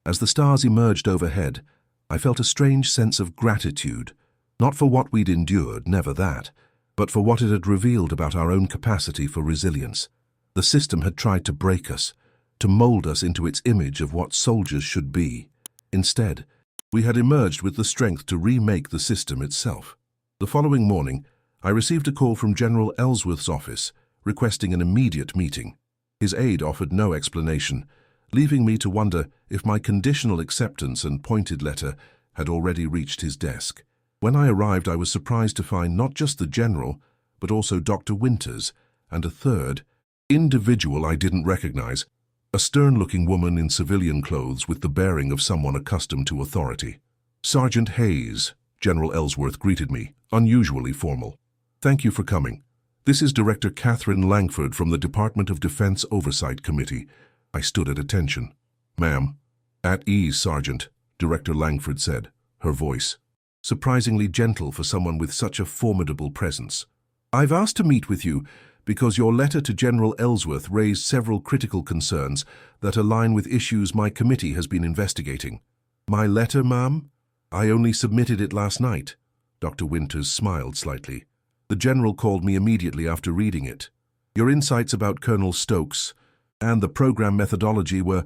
A: As the stars emerged overhead, I felt a strange sense of gratitude, not for what we'd endured, never that, but for what it had revealed about our own capacity for resilience. The system had tried to break us, to mold us into its image of what soldiers should be. Instead, we had emerged with the strength to remake the system itself. The following morning, I received a call from General Ellsworth's office, requesting an immediate meeting. His aide offered no explanation, leaving me to wonder if my conditional acceptance and pointed letter had already reached his desk. When I arrived, I was surprised to find not just the general, but also Dr. Winters, and a third individual I didn't recognize, a stern-looking woman in civilian clothes with the bearing of someone accustomed to authority. "Sergeant Hayes," General Ellsworth greeted me, unusually formal. "Thank you for coming. This is Director Catherine Langford from the Department of Defense Oversight Committee." I stood at attention. "Ma'am." "At ease, Sergeant," Director Langford said, her voice surprisingly gentle for someone with such a formidable presence. "I've asked to meet with you because your letter to General Ellsworth raised several critical concerns that align with issues my committee has been investigating." "My letter, ma'am? I only submitted it last night." Dr. Winters smiled slightly. "The general called me immediately after reading it. Your insights about Colonel Stokes and the program methodology were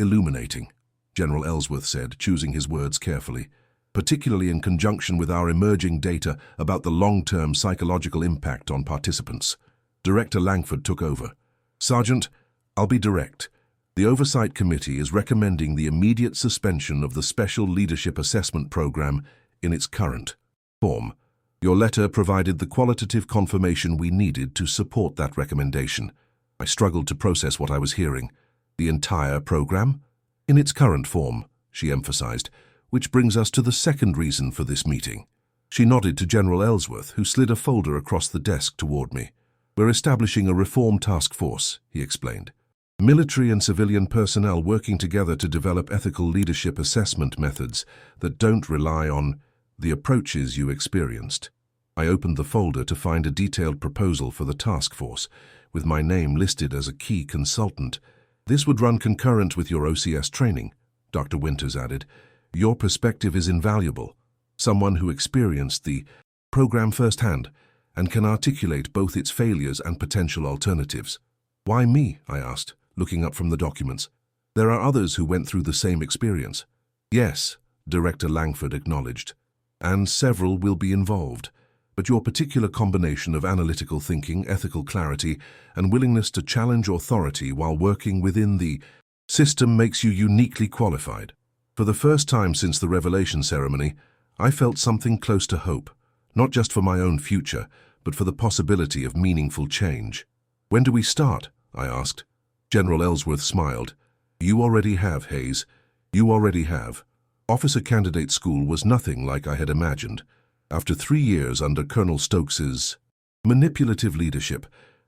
A: illuminating," General Ellsworth said, choosing his words carefully. particularly in conjunction with our emerging data about the long-term psychological impact on participants. Director Langford took over. Sergeant, I'll be direct. The Oversight Committee is recommending the immediate suspension of the Special Leadership Assessment Program in its current form. Your letter provided the qualitative confirmation we needed to support that recommendation. I struggled to process what I was hearing. The entire program? In its current form, she emphasized, which brings us to the second reason for this meeting. She nodded to General Ellsworth, who slid a folder across the desk toward me. We're establishing a reform task force, he explained. Military and civilian personnel working together to develop ethical leadership assessment methods that don't rely on the approaches you experienced. I opened the folder to find a detailed proposal for the task force, with my name listed as a key consultant. This would run concurrent with your OCS training, Dr. Winters added. Your perspective is invaluable. Someone who experienced the program firsthand and can articulate both its failures and potential alternatives. Why me? I asked, looking up from the documents. There are others who went through the same experience. Yes, Director Langford acknowledged. And several will be involved. But your particular combination of analytical thinking, ethical clarity, and willingness to challenge authority while working within the system makes you uniquely qualified. For the first time since the revelation ceremony, I felt something close to hope, not just for my own future, but for the possibility of meaningful change. When do we start? I asked. General Ellsworth smiled. You already have, Hayes. You already have. Officer Candidate School was nothing like I had imagined. After 3 years under Colonel Stokes's manipulative leadership,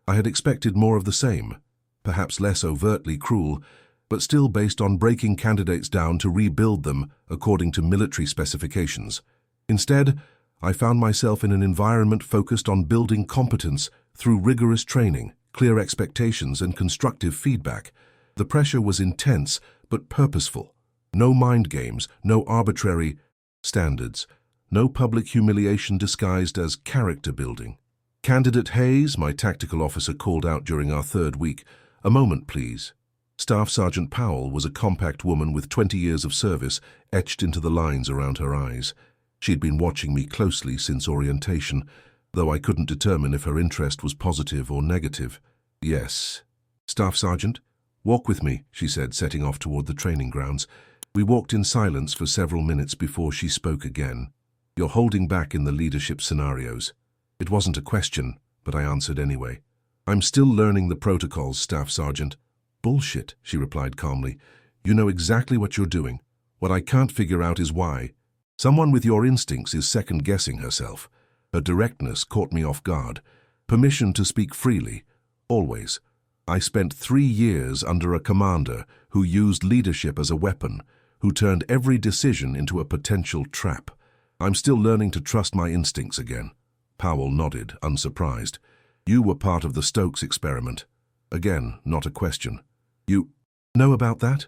A: I had expected more of the same, perhaps less overtly cruel, but still based on breaking candidates down to rebuild them according to military specifications. Instead, I found myself in an environment focused on building competence through rigorous training, clear expectations, and constructive feedback. The pressure was intense but purposeful. No mind games, no arbitrary standards, no public humiliation disguised as character building. Candidate Hayes, my tactical officer called out during our third week. A moment, please. Staff Sergeant Powell was a compact woman with 20 years of service etched into the lines around her eyes. She'd been watching me closely since orientation, though I couldn't determine if her interest was positive or negative. Yes. Staff Sergeant? Walk with me, she said, setting off toward the training grounds. We walked in silence for several minutes before she spoke again. You're holding back in the leadership scenarios. It wasn't a question, but I answered anyway. I'm still learning the protocols, Staff Sergeant. Bullshit, she replied calmly. You know exactly what you're doing. What I can't figure out is why. Someone with your instincts is second-guessing herself. Her directness caught me off guard. Permission to speak freely. Always. I spent 3 years under a commander who used leadership as a weapon, who turned every decision into a potential trap. I'm still learning to trust my instincts again. Powell nodded, unsurprised. You were part of the Stokes experiment. Again, not a question. You know about that?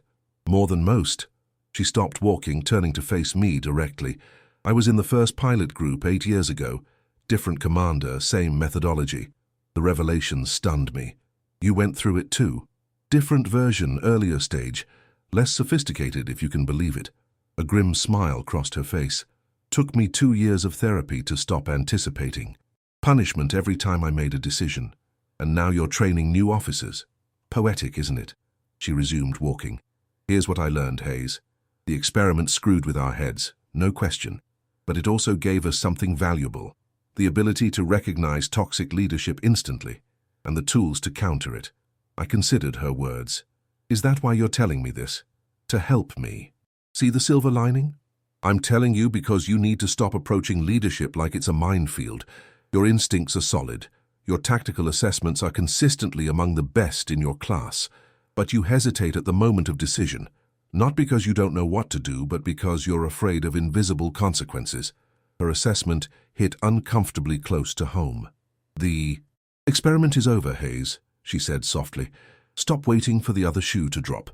A: More than most. She stopped walking, turning to face me directly. I was in the first pilot group 8 years ago. Different commander, same methodology. The revelation stunned me. You went through it too. Different version, earlier stage. Less sophisticated, if you can believe it. A grim smile crossed her face. Took me 2 years of therapy to stop anticipating. Punishment every time I made a decision. And now you're training new officers. Poetic, isn't it? She resumed walking. Here's what I learned, Hayes. The experiment screwed with our heads, no question. But it also gave us something valuable. The ability to recognize toxic leadership instantly, and the tools to counter it. I considered her words. Is that why you're telling me this? To help me. See the silver lining? I'm telling you because you need to stop approaching leadership like it's a minefield. Your instincts are solid. Your tactical assessments are consistently among the best in your class. But you hesitate at the moment of decision. Not because you don't know what to do, but because you're afraid of invisible consequences. Her assessment hit uncomfortably close to home. The experiment is over, Hayes, she said softly. Stop waiting for the other shoe to drop.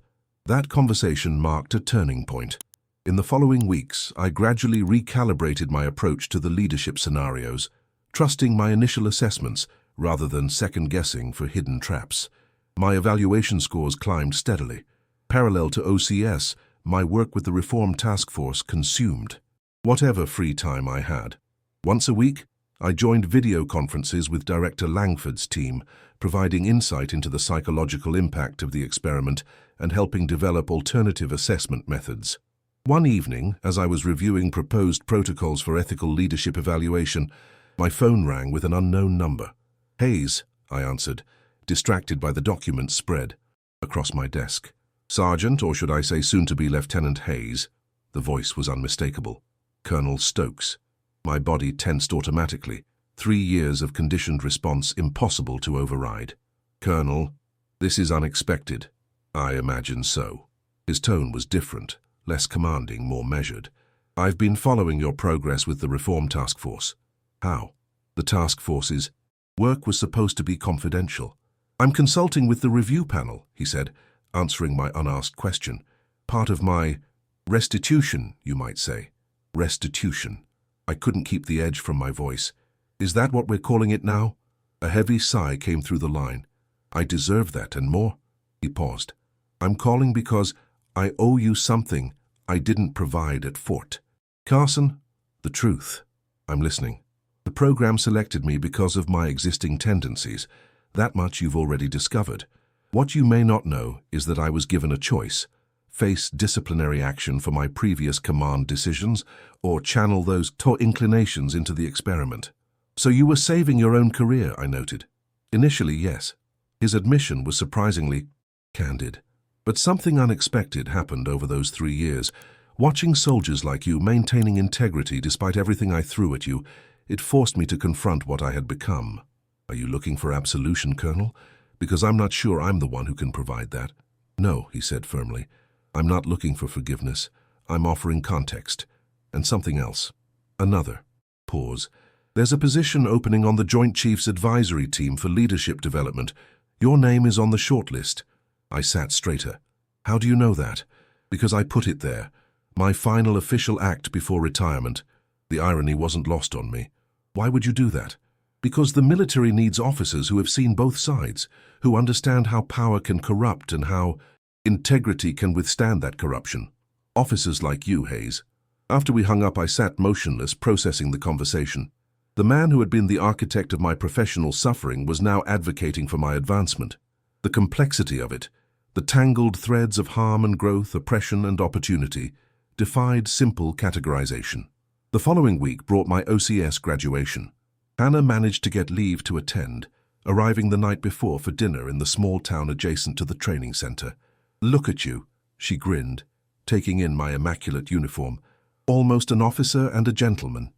A: That conversation marked a turning point. In the following weeks, I gradually recalibrated my approach to the leadership scenarios, trusting my initial assessments rather than second-guessing for hidden traps. My evaluation scores climbed steadily. Parallel to OCS, my work with the Reform Task Force consumed. whatever free time I had. Once a week, I joined video conferences with Director Langford's team, providing insight into the psychological impact of the experiment and helping develop alternative assessment methods. One evening, as I was reviewing proposed protocols for ethical leadership evaluation, my phone rang with an unknown number. "Hayes," I answered, distracted by the documents spread across my desk. "Sergeant, or should I say soon-to-be Lieutenant Hayes?" The voice was unmistakable. "Colonel Stokes." My body tensed automatically. 3 years of conditioned response impossible to override. "Colonel, this is unexpected." "I imagine so." His tone was different, less commanding, more measured. "I've been following your progress with the Reform Task Force." "How?" "The task force's work was supposed to be confidential." "I'm consulting with the review panel," he said, answering my unasked question. "Part of my restitution, you might say." Restitution. I couldn't keep the edge from my voice. "Is that what we're calling it now?" A heavy sigh came through the line. "I deserve that and more." He paused. "I'm calling because I owe you something I didn't provide at Fort Carson." "The truth." "I'm listening." "The program selected me because of my existing tendencies. That much you've already discovered. What you may not know is that I was given a choice: face disciplinary action for my previous command decisions, or channel those inclinations into the experiment. "So you were saving your own career," I noted. "Initially, yes." His admission was surprisingly candid. "But something unexpected happened over those 3 years. Watching soldiers like you maintaining integrity despite everything I threw at you, it forced me to confront what I had become." "Are you looking for absolution, Colonel? Because I'm not sure I'm the one who can provide that." "No," he said firmly. "I'm not looking for forgiveness. I'm offering context. And something else." Another pause. "There's a position opening on the Joint Chiefs Advisory Team for Leadership Development. Your name is on the shortlist." I sat straighter. "How do you know that?" "Because I put it there. My final official act before retirement." The irony wasn't lost on me. "Why would you do that?" "Because the military needs officers who have seen both sides, who understand how power can corrupt and how integrity can withstand that corruption. Officers like you, Hayes." After we hung up, I sat motionless, processing the conversation. The man who had been the architect of my professional suffering was now advocating for my advancement. The complexity of it, the tangled threads of harm and growth, oppression and opportunity, defied simple categorization. The following week brought my OCS graduation. Hannah managed to get leave to attend, arriving the night before for dinner in the small town adjacent to the training center. "Look at you," she grinned, taking in my immaculate uniform. "Almost an officer and a gentleman."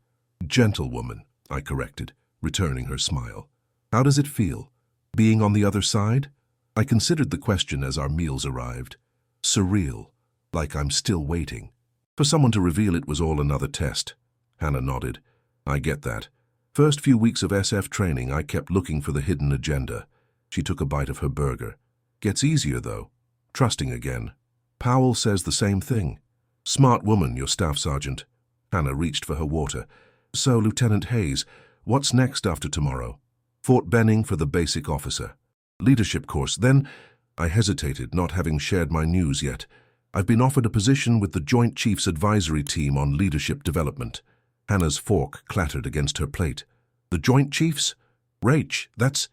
A: "Gentlewoman," I corrected, returning her smile. "How does it feel, being on the other side?" I considered the question as our meals arrived. "Surreal, like I'm still waiting for someone to reveal it was all another test." Hannah nodded. "I get that. First few weeks of SF training, I kept looking for the hidden agenda." She took a bite of her burger. "Gets easier, though. Trusting again. Powell says the same thing." "Smart woman, your staff sergeant." Hannah reached for her water. "So, Lieutenant Hayes, what's next after tomorrow?" "Fort Benning for the basic officer. Leadership course. Then," I hesitated, not having shared my news yet, "I've been offered a position with the Joint Chiefs Advisory Team on leadership development." Hannah's fork clattered against her plate. "The Joint Chiefs? Rach, that's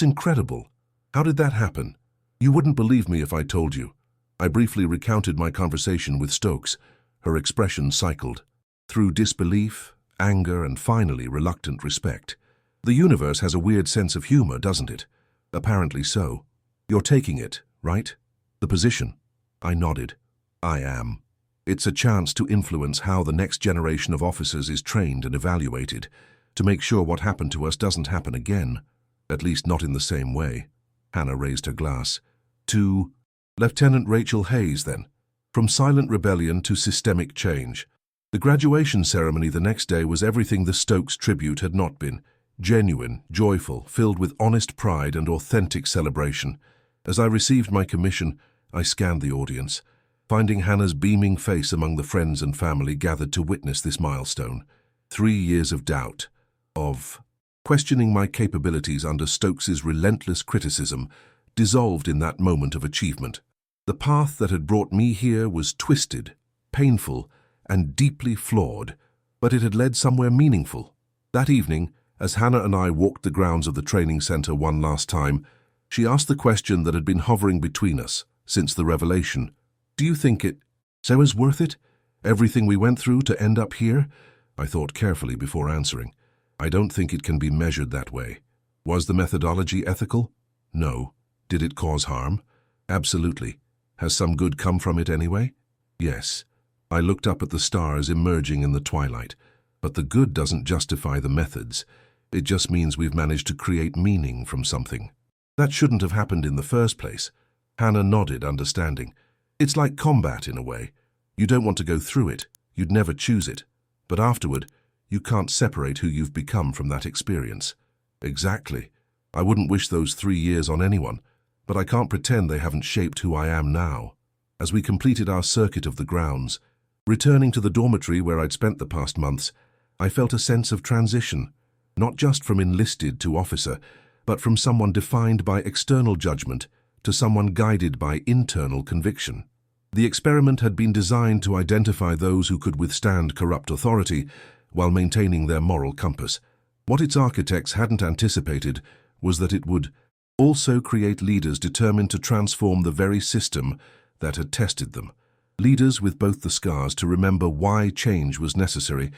A: incredible. How did that happen?" "You wouldn't believe me if I told you." I briefly recounted my conversation with Stokes. Her expression cycled through disbelief, anger, and finally reluctant respect. "The universe has a weird sense of humor, doesn't it?" "Apparently so." "You're taking it, right? The position?" I nodded. "I am. It's a chance to influence how the next generation of officers is trained and evaluated, to make sure what happened to us doesn't happen again, at least not in the same way." Hannah raised her glass. "To Lieutenant Rachel Hayes, then. From silent rebellion to systemic change." The graduation ceremony the next day was everything the Stokes tribute had not been. Genuine, joyful, filled with honest pride and authentic celebration. As I received my commission, I scanned the audience, finding Hannah's beaming face among the friends and family gathered to witness this milestone. 3 years of doubt, of questioning my capabilities under Stokes's relentless criticism, dissolved in that moment of achievement. The path that had brought me here was twisted, painful, and deeply flawed, but it had led somewhere meaningful. That evening, as Hannah and I walked the grounds of the training center one last time, she asked the question that had been hovering between us since the revelation. Do you think it was worth it? Everything we went through to end up here? I thought carefully before answering. I don't think it can be measured that way. Was the methodology ethical? No. Did it cause harm? Absolutely. Has some good come from it anyway? Yes. I looked up at the stars emerging in the twilight. But the good doesn't justify the methods. It just means we've managed to create meaning from something. That shouldn't have happened in the first place. Hannah nodded, understanding. It's like combat in a way. You don't want to go through it. You'd never choose it. But afterward, you can't separate who you've become from that experience. Exactly. I wouldn't wish those 3 years on anyone, but I can't pretend they haven't shaped who I am now. As we completed our circuit of the grounds, returning to the dormitory where I'd spent the past months, I felt a sense of transition, not just from enlisted to officer, but from someone defined by external judgment to someone guided by internal conviction. The experiment had been designed to identify those who could withstand corrupt authority while maintaining their moral compass. What its architects hadn't anticipated was that it would also create leaders determined to transform the very system that had tested them. Leaders with both the scars to remember why change was necessary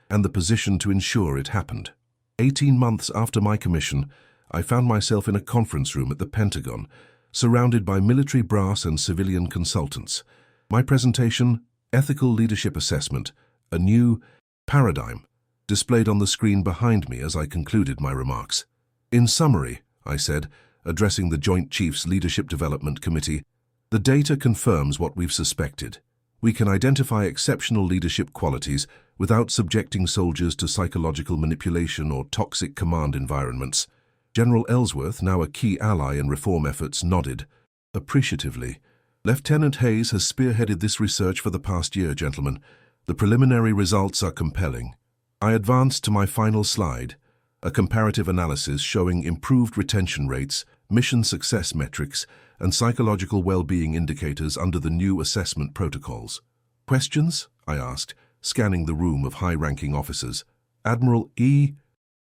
A: and the position to ensure it happened. 18 months after my commission, I found myself in a conference room at the Pentagon, surrounded by military brass and civilian consultants. My presentation, Ethical Leadership Assessment, a new paradigm, displayed on the screen behind me as I concluded my remarks. In summary, I said, addressing the Joint Chiefs Leadership Development Committee, the data confirms what we've suspected. We can identify exceptional leadership qualities without subjecting soldiers to psychological manipulation or toxic command environments. General Ellsworth, now a key ally in reform efforts, nodded appreciatively. Lieutenant Hayes has spearheaded this research for the past year, gentlemen. The preliminary results are compelling. I advanced to my final slide, a comparative analysis showing improved retention rates, mission success metrics, and psychological well-being indicators under the new assessment protocols. Questions? I asked, scanning the room of high-ranking officers. Admiral E.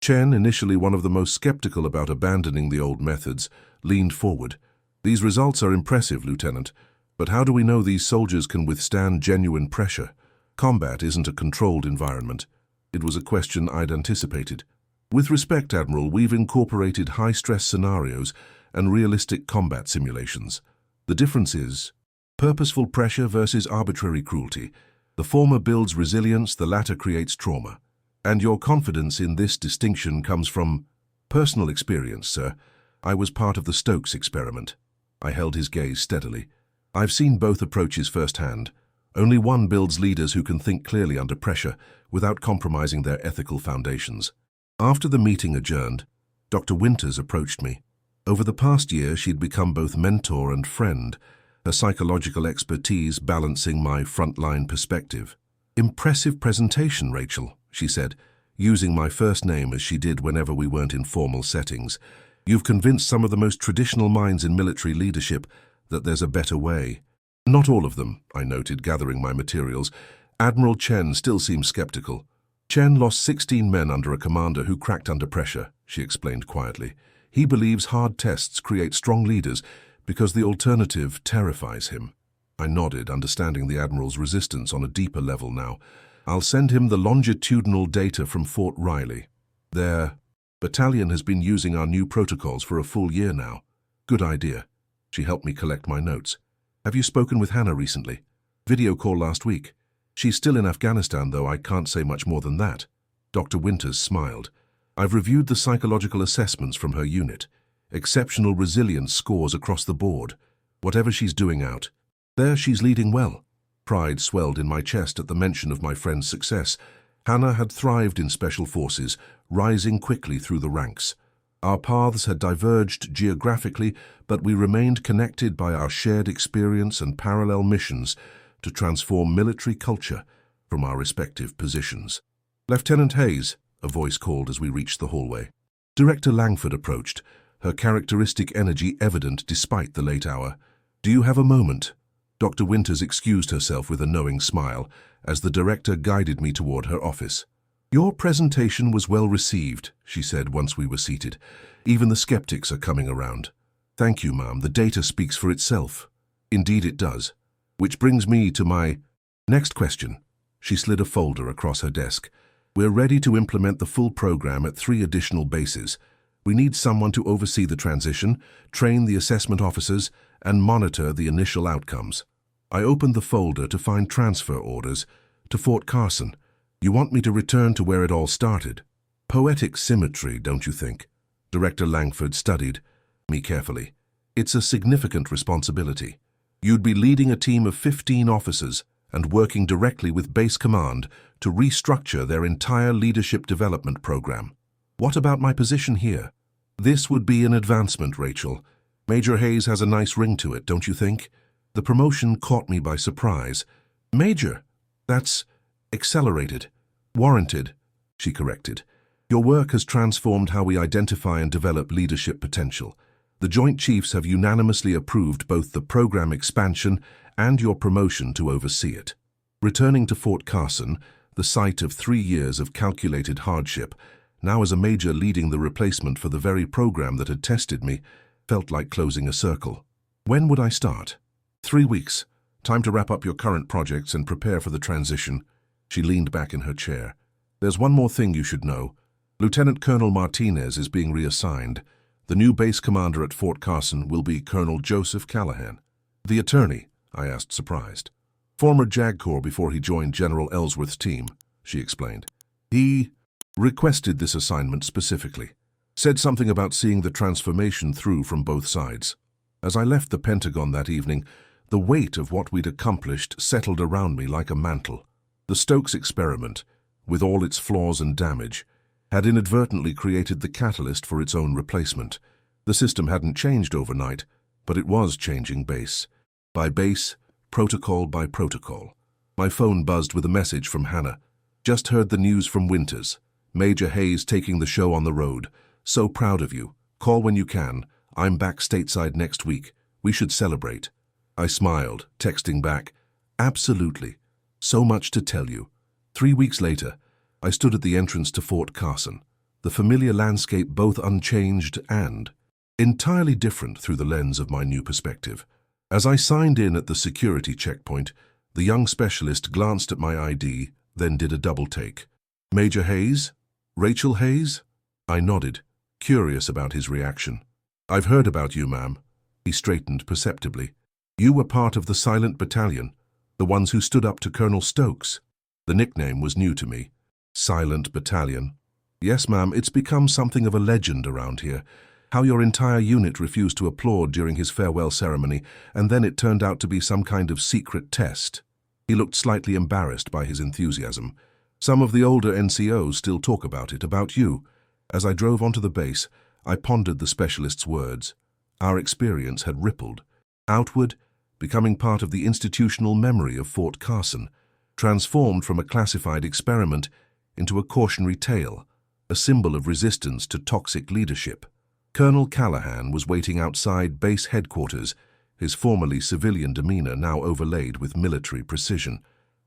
A: Chen, initially one of the most skeptical about abandoning the old methods, leaned forward. These results are impressive, Lieutenant, but how do we know these soldiers can withstand genuine pressure? Combat isn't a controlled environment. It was a question I'd anticipated. With respect, Admiral, we've incorporated high-stress scenarios and realistic combat simulations. The difference is purposeful pressure versus arbitrary cruelty. The former builds resilience, the latter creates trauma. And your confidence in this distinction comes from personal experience, sir. I was part of the Stokes experiment. I held his gaze steadily. I've seen both approaches firsthand. Only one builds leaders who can think clearly under pressure without compromising their ethical foundations. After the meeting adjourned, Dr. Winters approached me. Over the past year, she'd become both mentor and friend, her psychological expertise balancing my frontline perspective. Impressive presentation, Rachel, she said, using my first name as she did whenever we weren't in formal settings. You've convinced some of the most traditional minds in military leadership that there's a better way. Not all of them, I noted, gathering my materials. Admiral Chen still seems skeptical. Chen lost 16 men under a commander who cracked under pressure, she explained quietly. He believes hard tests create strong leaders because the alternative terrifies him. I nodded, understanding the Admiral's resistance on a deeper level now. I'll send him the longitudinal data from Fort Riley. Their battalion has been using our new protocols for a full year now. Good idea. She helped me collect my notes. Have you spoken with Hannah recently? Video call last week. She's still in Afghanistan, though I can't say much more than that. Dr. Winters smiled. I've reviewed the psychological assessments from her unit. Exceptional resilience scores across the board. Whatever she's doing out there, she's leading well. Pride swelled in my chest at the mention of my friend's success. Hannah had thrived in special forces, rising quickly through the ranks. Our paths had diverged geographically, but we remained connected by our shared experience and parallel missions to transform military culture from our respective positions. Lieutenant Hayes, a voice called as we reached the hallway. Director Langford approached, her characteristic energy evident despite the late hour. Do you have a moment? Dr. Winters excused herself with a knowing smile as the director guided me toward her office. "Your presentation was well received," she said once we were seated. "Even the skeptics are coming around." "Thank you, ma'am. The data speaks for itself." "Indeed it does. Which brings me to my next question." She slid a folder across her desk. "We're ready to implement the full program at 3 additional bases. We need someone to oversee the transition, train the assessment officers, and monitor the initial outcomes." I opened the folder to find transfer orders to Fort Carson. "You want me to return to where it all started?" "Poetic symmetry, don't you think?" Director Langford studied me carefully. "It's a significant responsibility. You'd be leading a team of 15 officers and working directly with Base Command to restructure their entire leadership development program. What about my position here?" "This would be an advancement, Rachel. Major Hayes has a nice ring to it, don't you think?" The promotion caught me by surprise. "Major? That's accelerated. Warranted," she corrected. "Your work has transformed how we identify and develop leadership potential. The Joint Chiefs have unanimously approved both the program expansion and your promotion to oversee it." Returning to Fort Carson, the site of 3 years of calculated hardship, now as a major leading the replacement for the very program that had tested me, felt like closing a circle. When would I start? 3 weeks. Time to wrap up your current projects and prepare for the transition. She leaned back in her chair. "There's one more thing you should know. Lieutenant Colonel Martinez is being reassigned. The new base commander at Fort Carson will be Colonel Joseph Callahan." "The attorney?" I asked, surprised. "Former JAG Corps before he joined General Ellsworth's team," she explained. "He requested this assignment specifically. Said something about seeing the transformation through from both sides." As I left the Pentagon that evening, the weight of what we'd accomplished settled around me like a mantle. The Stokes experiment, with all its flaws and damage, had inadvertently created the catalyst for its own replacement. The system hadn't changed overnight, but it was changing base by base, protocol by protocol. My phone buzzed with a message from Hannah. "Just heard the news from Winters. Major Hayes taking the show on the road. So proud of you. Call when you can. I'm back stateside next week. We should celebrate." I smiled, texting back, "Absolutely. So much to tell you." 3 weeks later, I stood at the entrance to Fort Carson, the familiar landscape both unchanged and entirely different through the lens of my new perspective. As I signed in at the security checkpoint, the young specialist glanced at my ID, then did a double take. "Major Hayes? Rachel Hayes?" I nodded, curious about his reaction. "I've heard about you, ma'am." He straightened perceptibly. "You were part of the Silent Battalion, the ones who stood up to Colonel Stokes." The nickname was new to me. Silent Battalion. "Yes, ma'am, it's become something of a legend around here. How your entire unit refused to applaud during his farewell ceremony, and then it turned out to be some kind of secret test." He looked slightly embarrassed by his enthusiasm. "Some of the older NCOs still talk about it, about you." As I drove onto the base, I pondered the specialist's words. Our experience had rippled outward, becoming part of the institutional memory of Fort Carson, transformed from a classified experiment into a cautionary tale, a symbol of resistance to toxic leadership. Colonel Callahan was waiting outside base headquarters, his formerly civilian demeanor now overlaid with military precision.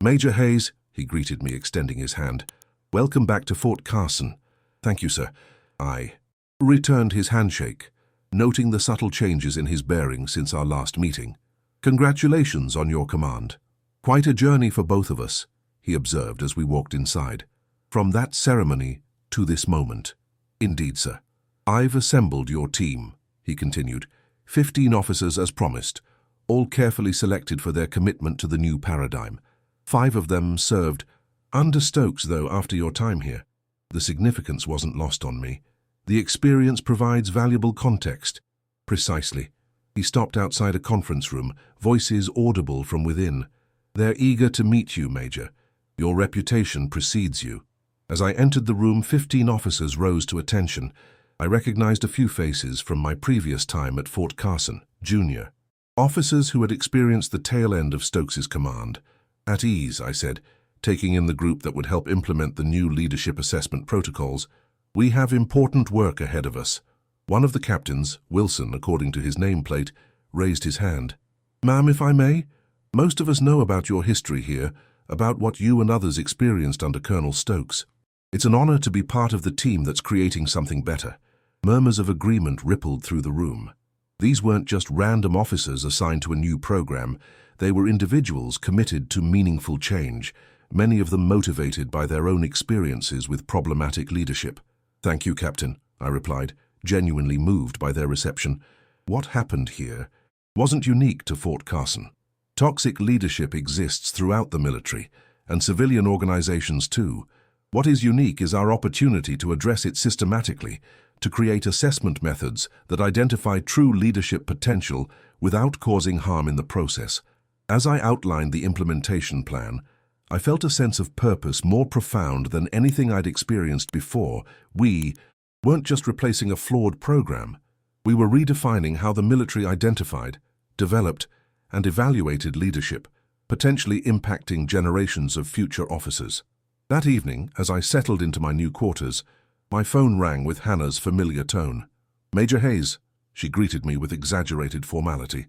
A: "Major Hayes," he greeted me, extending his hand. "Welcome back to Fort Carson." "Thank you, sir." I returned his handshake, noting the subtle changes in his bearing since our last meeting. "Congratulations on your command. Quite a journey for both of us," he observed as we walked inside. "From that ceremony to this moment." "Indeed, sir." "I've assembled your team," he continued. 15 officers as promised, all carefully selected for their commitment to the new paradigm. 5 of them served under Stokes, though, after your time here. The significance wasn't lost on me. The experience provides valuable context. "Precisely." He stopped outside a conference room, voices audible from within. "They're eager to meet you, Major. Your reputation precedes you." As I entered the room, 15 officers rose to attention. I recognized a few faces from my previous time at Fort Carson, Jr. Officers who had experienced the tail end of Stokes's command. "At ease," I said, taking in the group that would help implement the new leadership assessment protocols. "We have important work ahead of us." One of the captains, Wilson according to his nameplate, raised his hand. "Ma'am, if I may?" Most of us know about your history here, about what you and others experienced under Colonel Stokes. It's an honor to be part of the team that's creating something better." Murmurs of agreement rippled through the room. These weren't just random officers assigned to a new program. They were individuals committed to meaningful change, many of them motivated by their own experiences with problematic leadership. "Thank you, Captain," I replied, genuinely moved by their reception. What happened here wasn't unique to Fort Carson. Toxic leadership exists throughout the military, and civilian organizations too. What is unique is our opportunity to address it systematically, to create assessment methods that identify true leadership potential without causing harm in the process. As I outlined the implementation plan, I felt a sense of purpose more profound than anything I'd experienced before. We weren't just replacing a flawed program. We were redefining how the military identified, developed, and evaluated leadership, potentially impacting generations of future officers. That evening, as I settled into my new quarters, my phone rang with Hannah's familiar tone. "Major Hayes," she greeted me with exaggerated formality.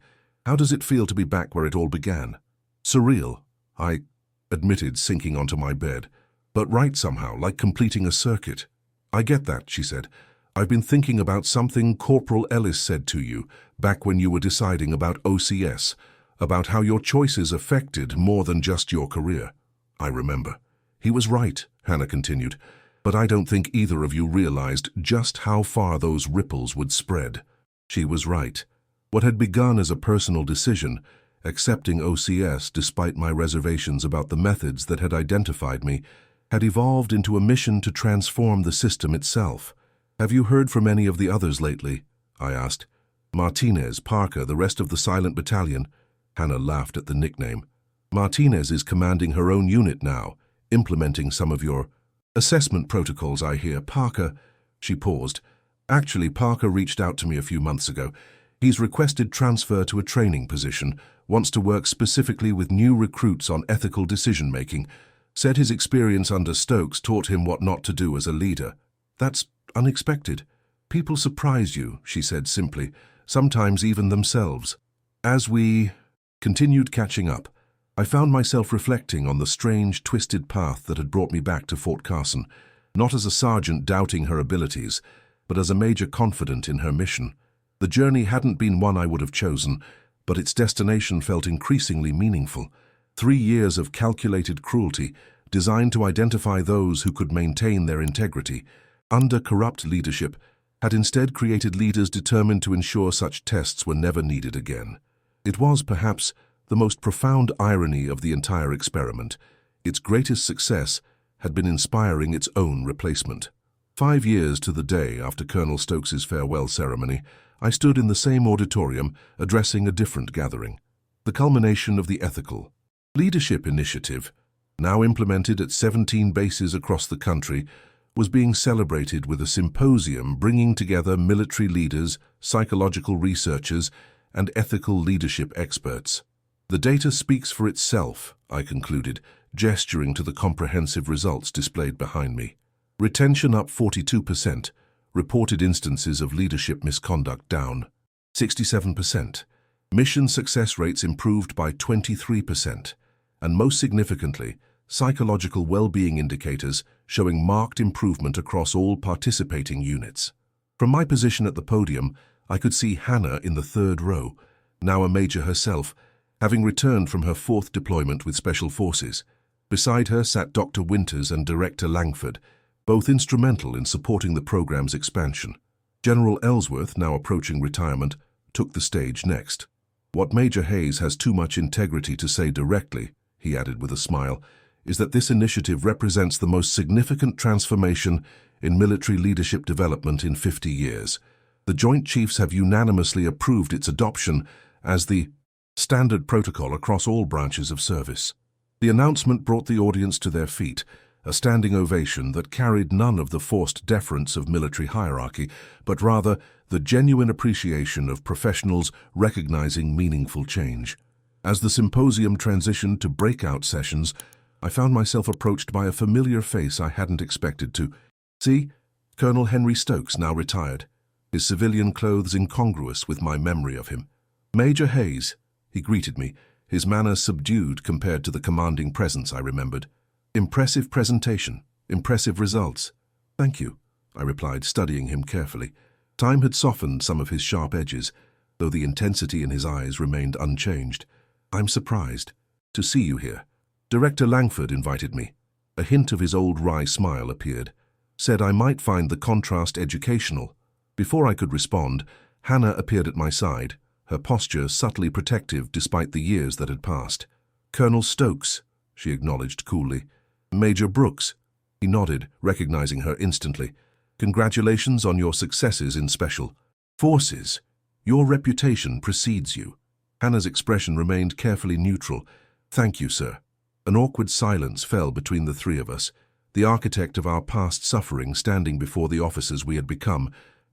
A: "How does it feel to be back where it all began?" "Surreal," I admitted, sinking onto my bed. "But right somehow, like completing a circuit." "I get that," she said. "I've been thinking about something Corporal Ellis said to you back when you were deciding about OCS, about how your choices affected more than just your career." "I remember." "He was right," Hannah continued, "but I don't think either of you realized just how far those ripples would spread." She was right. What had begun as a personal decision, accepting OCS despite my reservations about the methods that had identified me, had evolved into a mission to transform the system itself. "Have you heard from any of the others lately?" I asked. "Martinez, Parker, the rest of the Silent Battalion?" Hannah laughed at the nickname. "Martinez is commanding her own unit now, implementing some of your assessment protocols, I hear. Parker..." She paused. "Actually, Parker reached out to me a few months ago. He's requested transfer to a training position, wants to work specifically with new recruits on ethical decision-making. Said his experience under Stokes taught him what not to do as a leader." "That's unexpected. People surprise you," she said simply, "sometimes even themselves." As we continued catching up, I found myself reflecting on the strange, twisted path that had brought me back to Fort Carson, not as a sergeant doubting her abilities, but as a major confident in her mission. The journey hadn't been one I would have chosen, but its destination felt increasingly meaningful. 3 years of calculated cruelty, designed to identify those who could maintain their integrity, under corrupt leadership, had instead created leaders determined to ensure such tests were never needed again. It was, perhaps, the most profound irony of the entire experiment. Its greatest success had been inspiring its own replacement. 5 years to the day after Colonel Stokes's farewell ceremony, I stood in the same auditorium addressing a different gathering. The culmination of the ethical leadership initiative, now implemented at 17 bases across the country, was being celebrated with a symposium bringing together military leaders, psychological researchers, and ethical leadership experts. "The data speaks for itself," I concluded, gesturing to the comprehensive results displayed behind me. Retention up 42%, reported instances of leadership misconduct down 67%, mission success rates improved by 23%, and most significantly, psychological well-being indicators showing marked improvement across all participating units. From my position at the podium, I could see Hannah in the 3rd row, now a major herself, having returned from her 4th deployment with Special Forces. Beside her sat Dr. Winters and Director Langford, both instrumental in supporting the program's expansion. General Ellsworth, now approaching retirement, took the stage next. "What Major Hayes has too much integrity to say directly," he added with a smile, "is that this initiative represents the most significant transformation in military leadership development in 50 years. The Joint Chiefs have unanimously approved its adoption as the standard protocol across all branches of service." The announcement brought the audience to their feet, a standing ovation that carried none of the forced deference of military hierarchy, but rather the genuine appreciation of professionals recognizing meaningful change. As the symposium transitioned to breakout sessions, I found myself approached by a familiar face I hadn't expected to see. Colonel Henry Stokes, now retired, his civilian clothes incongruous with my memory of him. "Major Hayes," he greeted me, his manner subdued compared to the commanding presence I remembered. "Impressive presentation, impressive results." "Thank you," I replied, studying him carefully. Time had softened some of his sharp edges, though the intensity in his eyes remained unchanged. "I'm surprised to see you here. Director Langford invited me." A hint of his old wry smile appeared. "Said I might find the contrast educational." Before I could respond, Hannah appeared at my side, her posture subtly protective despite the years that had passed. "Colonel Stokes," she acknowledged coolly. "Major Brooks." He nodded, recognizing her instantly. "Congratulations on your successes in Special Forces. Your reputation precedes you." Hannah's expression remained carefully neutral. "Thank you, sir." An awkward silence fell between the three of us, the architect of our past suffering standing before the officers we had become,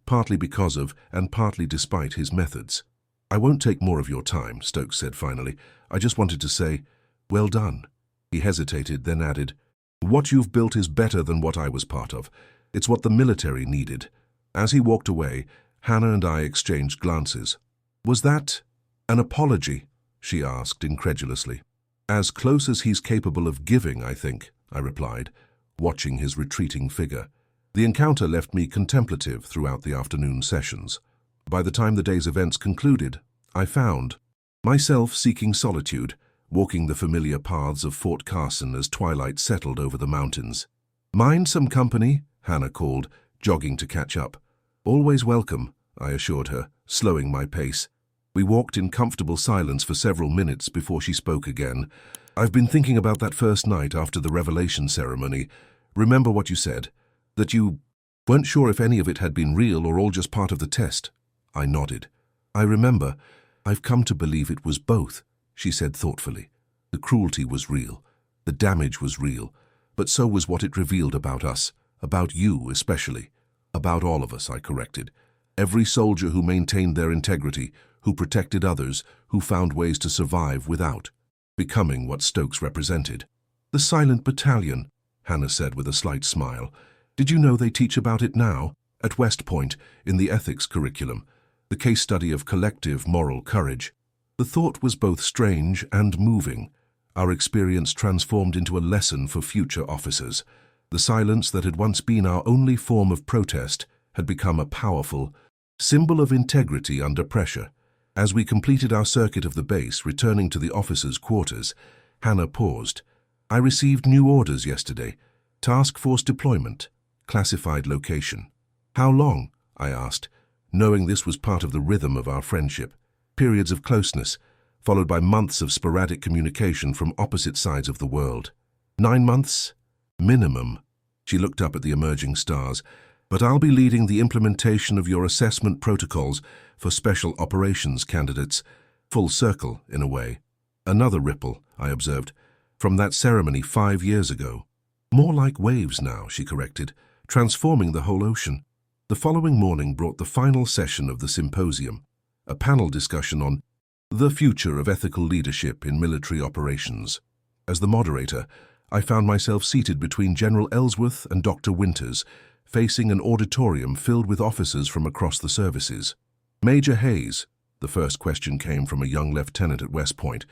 A: partly because of and partly despite his methods. "I won't take more of your time," Stokes said finally. "I just wanted to say, well done." He hesitated, then added, "What you've built is better than what I was part of. It's what the military needed." As he walked away, Hannah and I exchanged glances. "Was that an apology?" she asked incredulously. "As close as he's capable of giving, I think," I replied, watching his retreating figure. The encounter left me contemplative throughout the afternoon sessions. By the time the day's events concluded, I found myself seeking solitude, walking the familiar paths of Fort Carson as twilight settled over the mountains. "Mind some company?" Hannah called, jogging to catch up. "Always welcome," I assured her, slowing my pace. We walked in comfortable silence for several minutes before she spoke again. "I've been thinking about that first night after the revelation ceremony. Remember what you said? That you weren't sure if any of it had been real or all just part of the test?" I nodded. "I remember. I've come to believe it was both," she said thoughtfully. "The cruelty was real. The damage was real. But so was what it revealed about us, about you especially. About all of us," I corrected. "Every soldier who maintained their integrity, who protected others, who found ways to survive without becoming what Stokes represented." "The silent battalion," Hannah said with a slight smile. "Did you know they teach about it now, at West Point, in the ethics curriculum, the case study of collective moral courage?" The thought was both strange and moving. Our experience transformed into a lesson for future officers. The silence that had once been our only form of protest had become a powerful symbol of integrity under pressure. As we completed our circuit of the base, returning to the officers' quarters, Hannah paused. "I received new orders yesterday. Task force deployment. Classified location." "How long?" I asked, knowing this was part of the rhythm of our friendship. Periods of closeness, followed by months of sporadic communication from opposite sides of the world. 9 months? Minimum. She looked up at the emerging stars. "But I'll be leading the implementation of your assessment protocols for special operations candidates. Full circle, in a way." Another ripple, I observed, from that ceremony 5 years ago. "More like waves now," she corrected, "transforming the whole ocean." The following morning brought the final session of the symposium, a panel discussion on the future of ethical leadership in military operations. As the moderator, I found myself seated between General Ellsworth and Dr. Winters, facing an auditorium filled with officers from across the services. "Major Hayes," the first question came from a young lieutenant at West Point,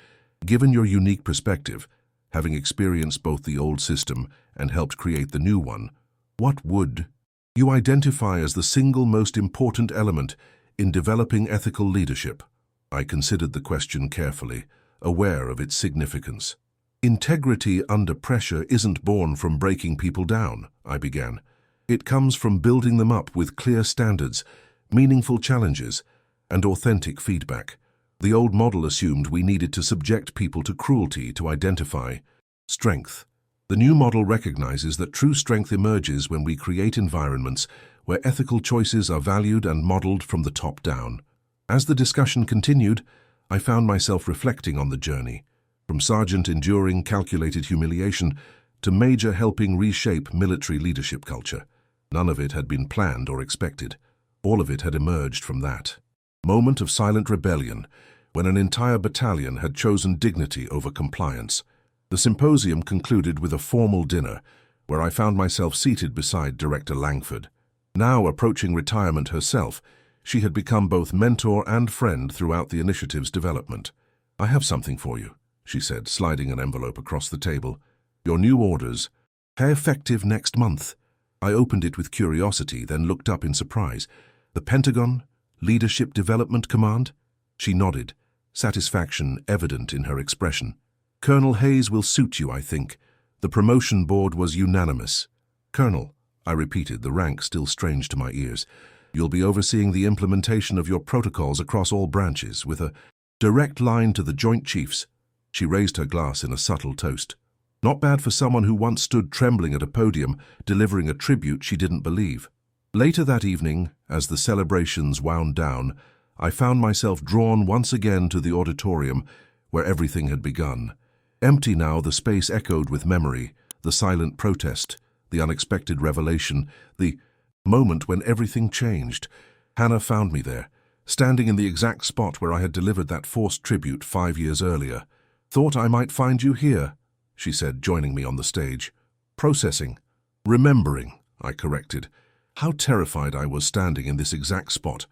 A: "given your unique perspective, having experienced both the old system and helped create the new one, what would you identify as the single most important element in developing ethical leadership?" I considered the question carefully, aware of its significance. "Integrity under pressure isn't born from breaking people down," I began. "It comes from building them up with clear standards, meaningful challenges, and authentic feedback. The old model assumed we needed to subject people to cruelty to identify strength. The new model recognizes that true strength emerges when we create environments where ethical choices are valued and modeled from the top down." As the discussion continued, I found myself reflecting on the journey, from sergeant enduring calculated humiliation to major helping reshape military leadership culture. None of it had been planned or expected. All of it had emerged from that moment of silent rebellion when an entire battalion had chosen dignity over compliance. The symposium concluded with a formal dinner, where I found myself seated beside Director Langford. Now approaching retirement herself, she had become both mentor and friend throughout the initiative's development. "I have something for you," she said, sliding an envelope across the table. "Your new orders. Effective next month." I opened it with curiosity, then looked up in surprise. "The Pentagon? Leadership Development Command?" She nodded, satisfaction evident in her expression. "Colonel Hayes will suit you, I think. The promotion board was unanimous." "Colonel," I repeated, the rank still strange to my ears. "You'll be overseeing the implementation of your protocols across all branches, with a direct line to the Joint Chiefs." She raised her glass in a subtle toast. Not bad for someone who once stood trembling at a podium, delivering a tribute she didn't believe. Later that evening, as the celebrations wound down, I found myself drawn once again to the auditorium where everything had begun. Empty now, the space echoed with memory, the silent protest, the unexpected revelation, the moment when everything changed. Hannah found me there, standing in the exact spot where I had delivered that forced tribute 5 years earlier. "Thought I might find you here," she said, joining me on the stage. "Processing. Remembering," I corrected. How terrified I was standing in this exact spot.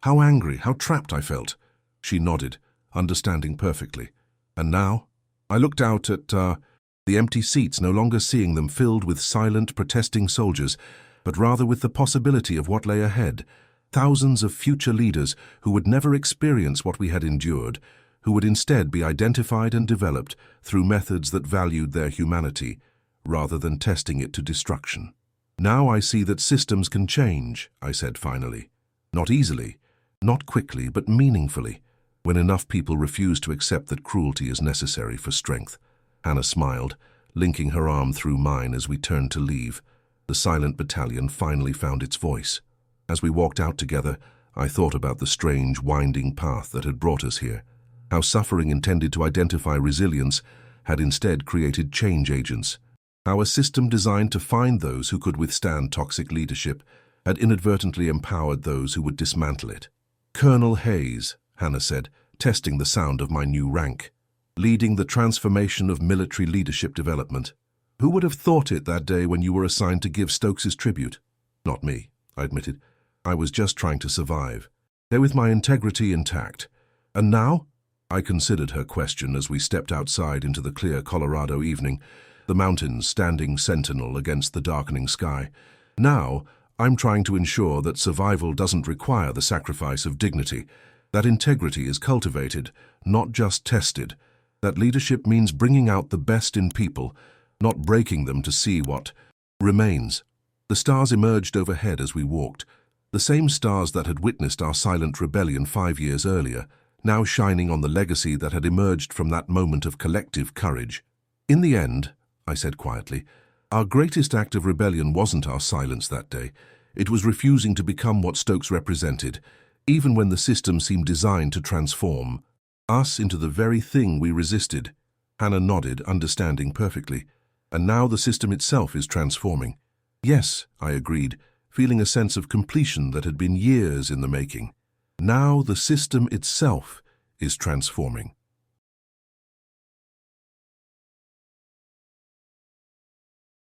A: How angry, how trapped I felt. She nodded, understanding perfectly. "And now?" I looked out at the empty seats, no longer seeing them filled with silent, protesting soldiers, but rather with the possibility of what lay ahead. Thousands of future leaders who would never experience what we had endured, who would instead be identified and developed through methods that valued their humanity, rather than testing it to destruction. "Now I see that systems can change," I said finally. "Not easily, not quickly, but meaningfully, when enough people refuse to accept that cruelty is necessary for strength." Hannah smiled, linking her arm through mine as we turned to leave. The silent battalion finally found its voice. As we walked out together, I thought about the strange, winding path that had brought us here. How suffering intended to identify resilience had instead created change agents. How a system designed to find those who could withstand toxic leadership had inadvertently empowered those who would dismantle it. "Colonel Hayes," Hannah said, testing the sound of my new rank, "leading the transformation of military leadership development. Who would have thought it that day when you were assigned to give Stokes's tribute?" "Not me," I admitted. "I was just trying to survive, there with my integrity intact. And now?" I considered her question as we stepped outside into the clear Colorado evening, the mountains standing sentinel against the darkening sky. "Now, I'm trying to ensure that survival doesn't require the sacrifice of dignity, that integrity is cultivated, not just tested, that leadership means bringing out the best in people, not breaking them to see what remains." The stars emerged overhead as we walked, the same stars that had witnessed our silent rebellion 5 years earlier, now shining on the legacy that had emerged from that moment of collective courage. "In the end," I said quietly, "our greatest act of rebellion wasn't our silence that day. It was refusing to become what Stokes represented, even when the system seemed designed to transform us into the very thing we resisted." Hannah nodded, understanding perfectly. "And now the system itself is transforming." "Yes," I agreed, feeling a sense of completion that had been years in the making. "Now the system itself is transforming."